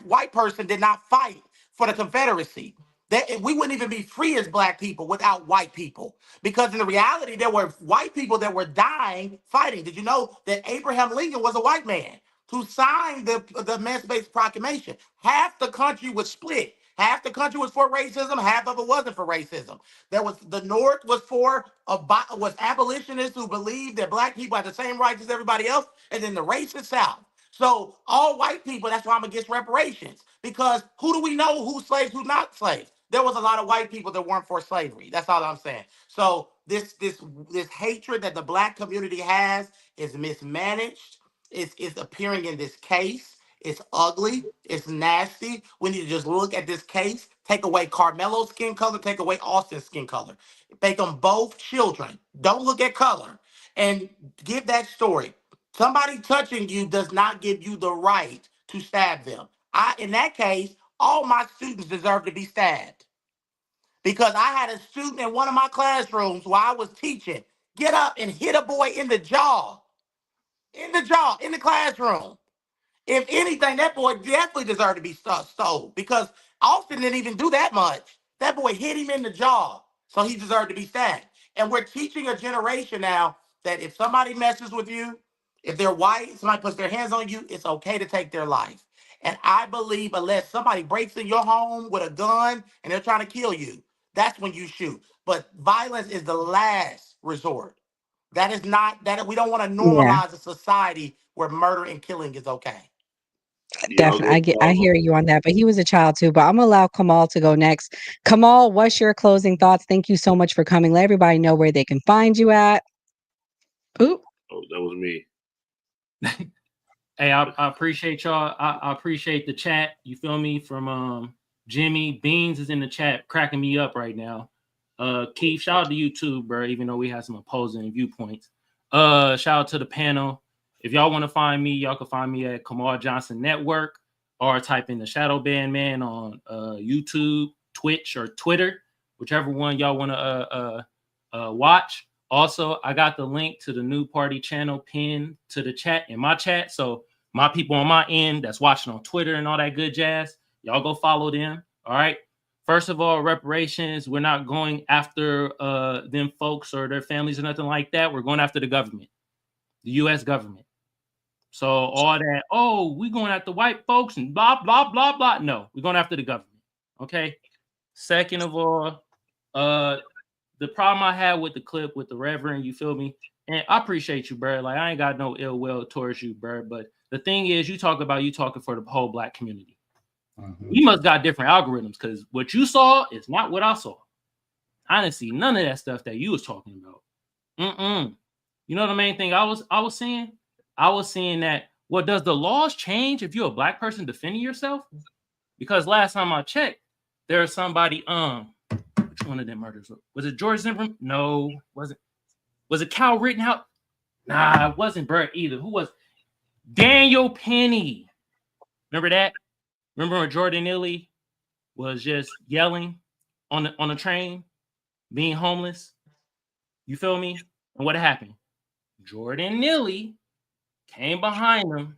white person did not fight for the Confederacy. That we wouldn't even be free as black people without white people. Because in the reality, there were white people that were dying fighting. Did you know that Abraham Lincoln was a white man who signed the Emancipation Proclamation? Half the country was split. Half the country was for racism, half of it wasn't for racism. There was the North was was abolitionists who believed that black people had the same rights as everybody else, and then the racist South. So all white people, that's why I'm against reparations. Because who do we know who's slaves, who's not slaves? There was a lot of white people that weren't for slavery. That's all I'm saying. So this hatred that the black community has is mismanaged. It's appearing in this case. It's ugly. It's nasty. We need to just look at this case. Take away Carmelo's skin color. Take away Austin's skin color. Make them both children. Don't look at color. And give that story. Somebody touching you does not give you the right to stab them. In that case, all my students deserve to be stabbed. Because I had a student in one of my classrooms while I was teaching get up and hit a boy in the jaw. In the classroom. If anything, that boy definitely deserved to be stole because Austin didn't even do that much. That boy hit him in the jaw, so he deserved to be stabbed. And we're teaching a generation now that if somebody messes with you, if they're white, somebody puts their hands on you, it's okay to take their life. And I believe unless somebody breaks in your home with a gun and they're trying to kill you, that's when you shoot. But violence is the last resort. That is not that we don't want to Yeah, normalize a society where murder and killing is okay. Y'all definitely. go I follow. hear you on that. But he was a child too. But I'm gonna allow Kamal to go next. Kamal, what's your closing thoughts? Thank you so much for coming. Let everybody know where they can find you at. Ooh. Oh, that was me. Hey, I appreciate y'all. I appreciate the chat. You feel me? From Jimmy Beans is in the chat, cracking me up right now. Keith, shout out to you too, bro. Even though we have some opposing viewpoints. Shout out to the panel. If y'all want to find me, y'all can find me at Kamal Johnson Network or type in the Shadow Band Man on YouTube, Twitch, or Twitter, whichever one y'all want to watch. Also, I got the link to the new party channel pinned to the chat in my chat. So my people on my end that's watching on Twitter and all that good jazz, y'all go follow them. All right. First of all, reparations, we're not going after them folks or their families or nothing like that. We're going after the government, the U.S. government. So all that, oh, we're going after white folks and blah, blah, blah, blah. No, we're going after the government. Okay. Second of all, the problem I had with the clip with the Reverend, you feel me? And I appreciate you, bro. Like, I ain't got no ill will towards you, bro. But the thing is, you talking for the whole black community. We must got different algorithms because what you saw is not what I saw. I didn't see none of that stuff that you was talking about. You know the main thing I was seeing? I was seeing that, what does the laws change if you're a black person defending yourself? Because last time I checked, there's somebody, which one of them murders? Was it George Zimmerman? No, wasn't. Was it Cal Rittenhouse? Nah, it wasn't Burt either. Who was? Daniel Penny. Remember that? Remember when Jordan Neely was just yelling on the train, being homeless? You feel me? And what happened? Jordan Neely came behind him,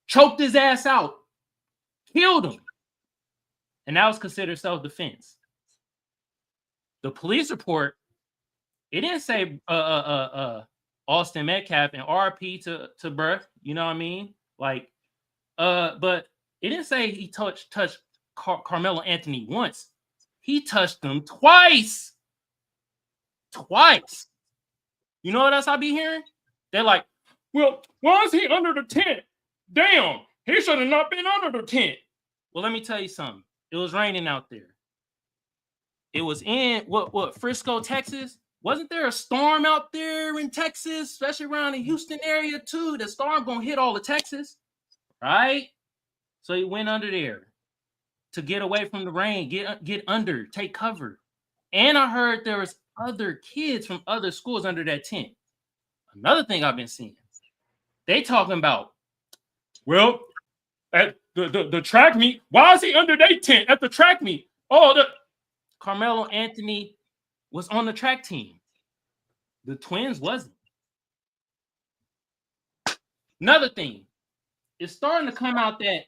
choked his ass out, killed him. And that was considered self-defense. The police report, it didn't say Austin Metcalf and RP to birth, you know what I mean? Like, but it didn't say he touched Carmelo Anthony once. He touched him twice. Twice. You know what else I be hearing? They're like, well, why is he under the tent? Damn, he should have not been under the tent. Well, let me tell you something. It was raining out there. It was in what Frisco, Texas. Wasn't there a storm out there in Texas, especially around the Houston area too? The storm gonna hit all of Texas, right? So he went under there to get away from the rain, get under, take cover. And I heard there was other kids from other schools under that tent. Another thing I've been seeing, they talking about, well, at the track meet, why is he under their tent at the track meet? Oh, the Carmelo Anthony was on the track team. The twins wasn't. Another thing, it's starting to come out that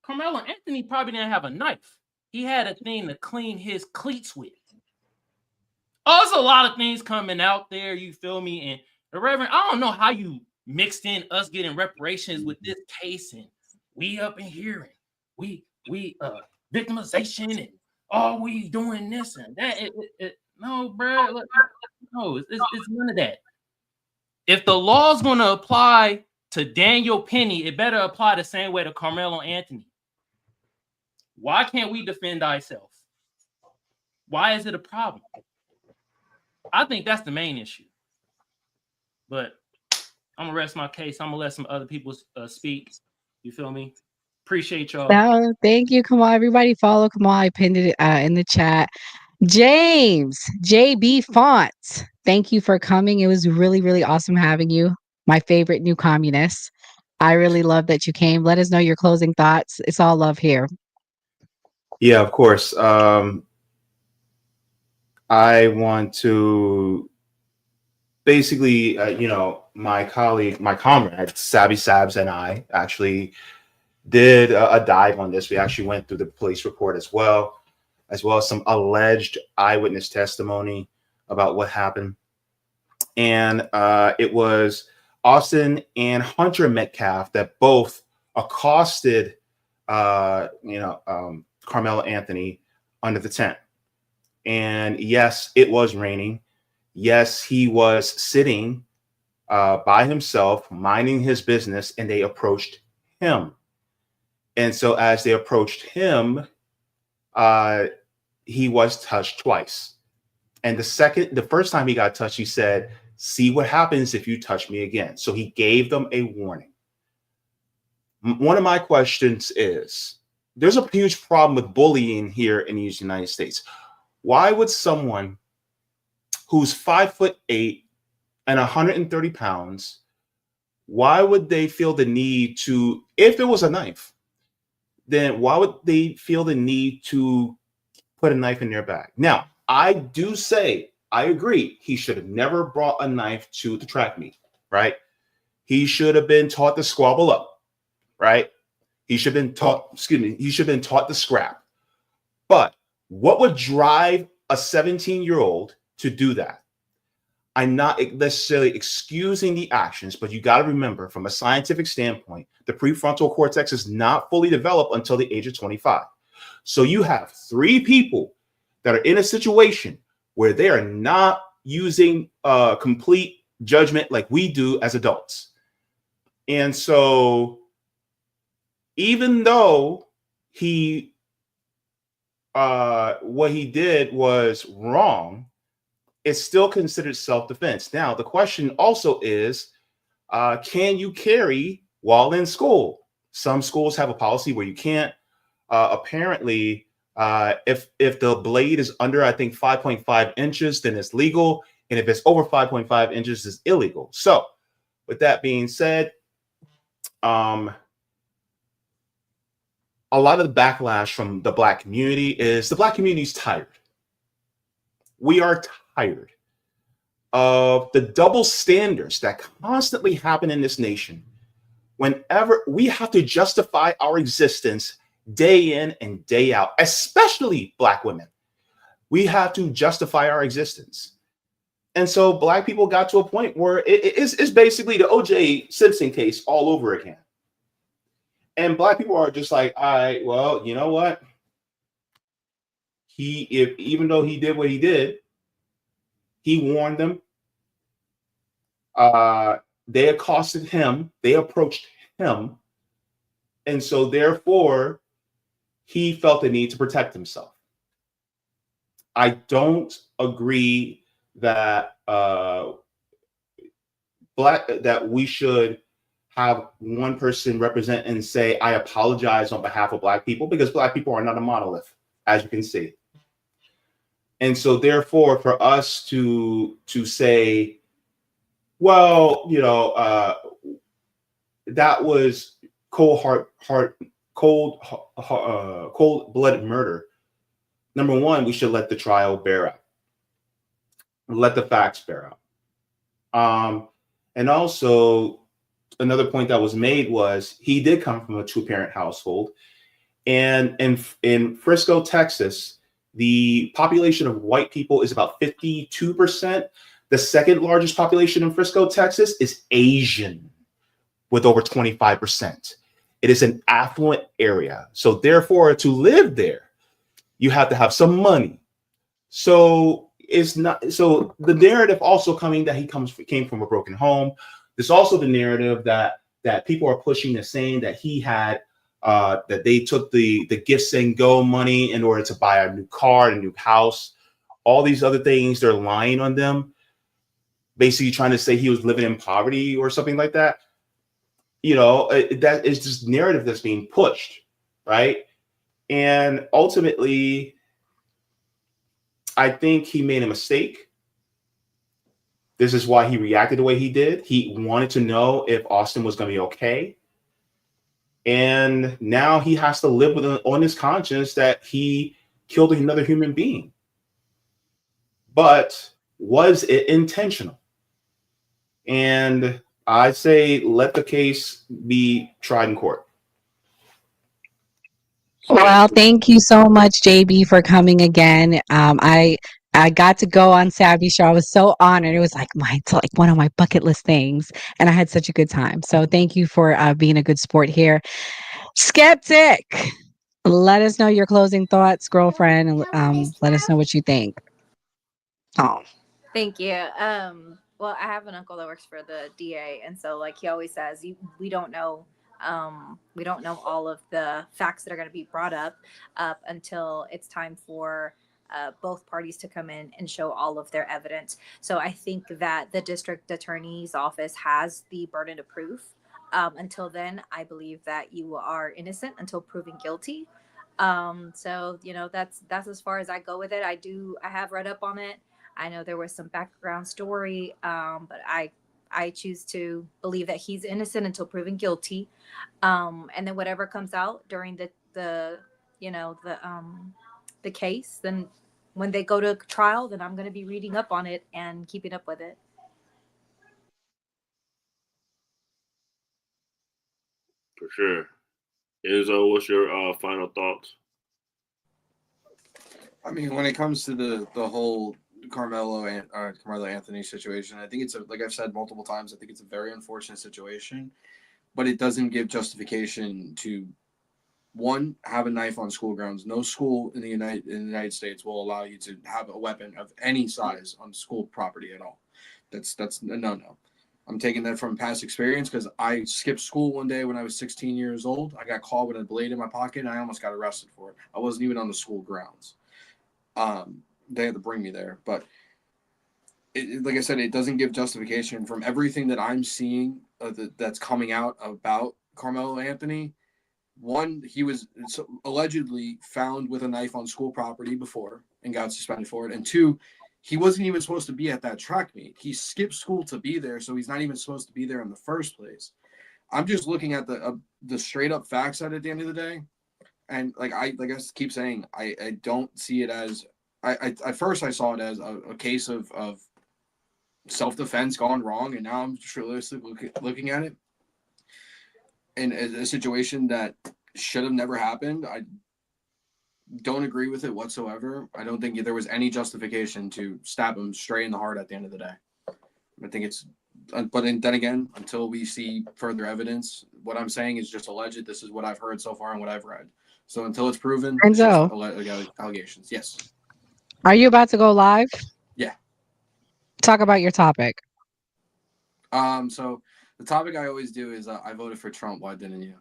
Carmelo Anthony probably didn't have a knife. he had a thing to clean his cleats with. Also, a lot of things coming out there, you feel me? And the Reverend, I don't know how you mixed in us getting reparations with this case, and we up in here, and we victimization, and we doing this and that. No, bro, no, it's none of that. If the law's gonna apply to Daniel Penny, it better apply the same way to Carmelo Anthony. Why can't we defend ourselves? Why is it a problem? I think that's the main issue. But I'm gonna rest my case. I'm gonna let some other people speak. You feel me? Appreciate y'all. No, thank you, Kamal. Everybody follow Kamal. I pinned it in the chat. James, JB Fonts, thank you for coming. It was really, really awesome having you. My favorite new communist. I really love that you came. Let us know your closing thoughts. It's all love here. Yeah, of course. I want to basically, my colleague, my comrade, Sabby Sabs, and I actually did a dive on this. We actually went through the police report as well as some alleged eyewitness testimony about what happened. And it was Austin and Hunter Metcalf that both accosted, Carmelo Anthony under the tent. And yes, it was raining. Yes, he was sitting by himself, minding his business, and they approached him. And so as they approached him, he was touched twice. And the first time he got touched, he said, "See what happens if you touch me again." So he gave them a warning. One of my questions is, there's a huge problem with bullying here in the United States. Why would someone who's 5'8" and 130 pounds, why would they feel the need to, if there was a knife, then why would they feel the need to put a knife in their bag? Now, I do say, I agree, he should have never brought a knife to the track meet, right? He should have been taught to squabble up, right? He should have been taught, he should have been taught to scrap. But what would drive a 17-year-old to do that? I'm not necessarily excusing the actions, but you got to remember, from a scientific standpoint, the prefrontal cortex is not fully developed until the age of 25. So you have 3 people that are in a situation where they are not using complete judgment like we do as adults. And so even though what he did was wrong, it's still considered self-defense. Now, the question also is, can you carry while in school? Some schools have a policy where you can't. Apparently, if the blade is under, I think, 5.5 inches, then it's legal. And if it's over 5.5 inches, it's illegal. So with that being said, a lot of the backlash from the Black community is the Black community is tired. We are tired of the double standards that constantly happen in this nation. Whenever we have to justify our existence day in and day out, especially Black women, we have to justify our existence. And so Black people got to a point where it's basically the O.J. Simpson case all over again. And Black people are just like, all right, well, you know what? Even though he did what he did, he warned them. They accosted him. They approached him. And so therefore, he felt the need to protect himself. I don't agree that that we should have one person represent and say, I apologize on behalf of Black people, because Black people are not a monolith, as you can see. And so therefore, for us to say, well, that was cold-blooded murder. Number one, we should let the trial bear out. Let the facts bear out. And also, another point that was made was he did come from a 2-parent household. And in Frisco, Texas, the population of white people is about 52%. The second largest population in Frisco, Texas is Asian with over 25%. It is an affluent area. So therefore, to live there, you have to have some money. So it's not, so the narrative also coming that came from a broken home. There's also the narrative that people are pushing, is saying that he had that they took the gifts and go money in order to buy a new car, a new house, all these other things. They're lying on them, basically trying to say he was living in poverty or something like that. That is just narrative that's being pushed, right? And ultimately, I think he made a mistake. This is why he reacted the way he did. He wanted to know if Austin was going to be okay. And now he has to live with on his conscience that he killed another human being. But was it intentional? And I say let the case be tried in court. Well, thank you so much, JB, for coming again. I got to go on Savvy's show. I was so honored. It was like one of my bucket list things, and I had such a good time. So thank you for being a good sport here. Skeptic, let us know your closing thoughts, girlfriend, and let us know what you think. Oh, Thank you. Well, I have an uncle that works for the DA, and so like he always says, we don't know all of the facts that are going to be brought up until it's time for both parties to come in and show all of their evidence. So I think that the district attorney's office has the burden of proof. Until then, I believe that you are innocent until proven guilty. So that's as far as I go with it. I have read up on it. I know there was some background story, but I choose to believe that he's innocent until proven guilty. And then whatever comes out during the case, then when they go to trial, then I'm going to be reading up on it and keeping up with it. For sure. Enzo, what's your final thoughts? I mean, when it comes to the whole Carmelo Anthony situation, I think it's like I've said multiple times, I think it's a very unfortunate situation, but it doesn't give justification to one, have a knife on school grounds. No school in the United States will allow you to have a weapon of any size on school property at all. That's a no. I'm taking that from past experience because I skipped school one day when I was 16 years old. I got caught with a blade in my pocket and I almost got arrested for it. I wasn't even on the school grounds. They had to bring me there, but like I said, it doesn't give justification from everything that I'm seeing that's coming out about Carmelo Anthony. One, he was allegedly found with a knife on school property before and got suspended for it. And two, he wasn't even supposed to be at that track meet. He skipped school to be there, so he's not even supposed to be there in the first place. I'm just looking at the straight up facts at the end of the day, and like I keep saying, I don't see it as at first I saw it as a case of self-defense gone wrong, and now I'm just realistically looking at it in a situation that should have never happened. I don't agree with it whatsoever. I don't think there was any justification to stab him straight in the heart at the end of the day. I think but then again, until we see further evidence, what I'm saying is just alleged. This is what I've heard so far and what I've read. So until it's proven, it's just allegations. Yes. Are you about to go live? Yeah. Talk about your topic. So the topic I always do is I voted for Trump. Why didn't you?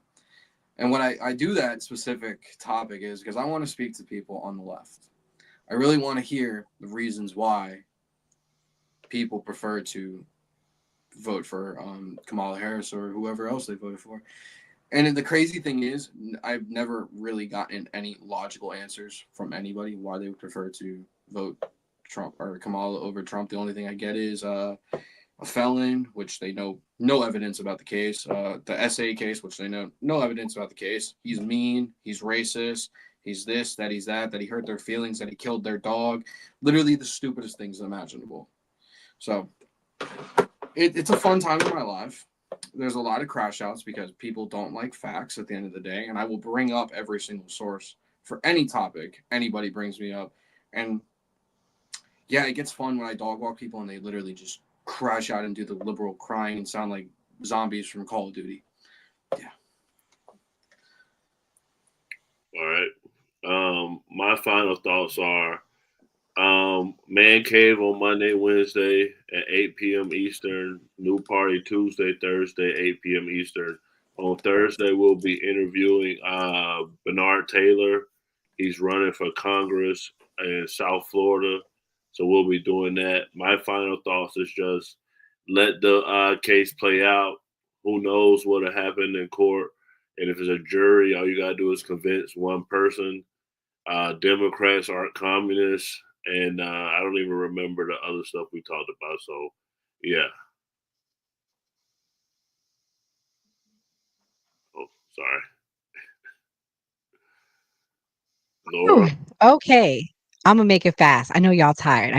And when I do that specific topic is because I want to speak to people on the left. I really want to hear the reasons why people prefer to vote for Kamala Harris or whoever else they voted for. And the crazy thing is, I've never really gotten any logical answers from anybody why they would prefer to vote Trump or Kamala over Trump. The only thing I get is a felon, which they know no evidence about the case. The SA case, which they know no evidence about the case. He's mean. He's racist. He's this, that he's that he hurt their feelings, that he killed their dog. Literally the stupidest things imaginable. So it's a fun time in my life. there's a lot of crash outs because people don't like facts at the end of the day. And I will bring up every single source for any topic anybody brings me up. And yeah, it gets fun when I dog walk people and they literally just crash out and do the liberal crying and sound like zombies from Call of Duty. Yeah. All right. My final thoughts are Man Cave on Monday, Wednesday at 8 p.m. Eastern. New Party Tuesday, Thursday, 8 p.m. Eastern. On Thursday, we'll be interviewing Bernard Taylor. He's running for Congress in South Florida. So we'll be doing that. My final thoughts is just let the case play out. Who knows what'll happen in court? And if it's a jury, all you got to do is convince one person. Democrats aren't communists. And I don't even remember the other stuff we talked about. So, yeah. Oh, sorry. Ooh, okay. I'm gonna make it fast. I know y'all tired.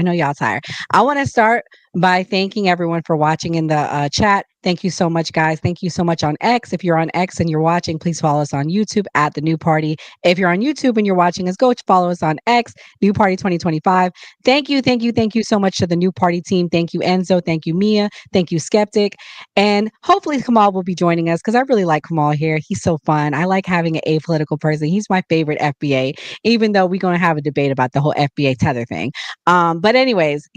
I want to start by thanking everyone for watching in the chat. Thank you so much, guys. Thank you so much on X. If you're on X and you're watching, please follow us on YouTube at The New Party. If you're on YouTube and you're watching us, go follow us on X, New Party 2025. Thank you so much to the New Party team. Thank you, Enzo. Thank you, Mia. Thank you, Skeptic. And hopefully Kamal will be joining us because I really like Kamal here. He's so fun. I like having an apolitical person. He's my favorite FBA, even though we're going to have a debate about the whole FBA tether thing. But anyways,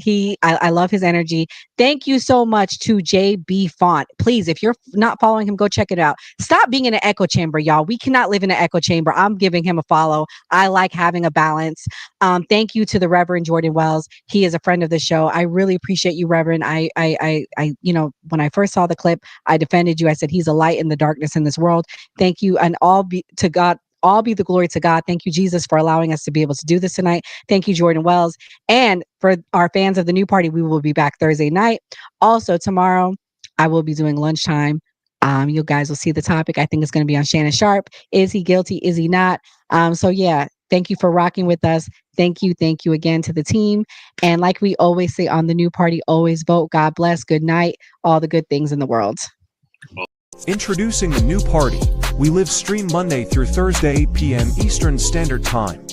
I love his energy. Thank you so much to JB Font. Please, if you're not following him, go check it out. Stop being in an echo chamber, y'all. We cannot live in an echo chamber. I'm giving him a follow. I like having a balance. Thank you to the Reverend Jordan Wells. He is a friend of the show. I really appreciate you, Reverend. I when I first saw the clip, I defended you. I said he's a light in the darkness in this world. Thank you, and all be to God. All be the glory to God. Thank you, Jesus, for allowing us to be able to do this tonight. Thank you, Jordan Wells. And for our fans of the New Party, we will be back Thursday night. Also, tomorrow, I will be doing lunchtime. You guys will see the topic. I think it's going to be on Shannon Sharp. Is he guilty? Is he not? So, yeah, thank you for rocking with us. Thank you again to the team. And like we always say on the New Party, always vote. God bless. Good night. All the good things in the world. Introducing the New Party. We live stream Monday through Thursday, 8 p.m. Eastern Standard Time.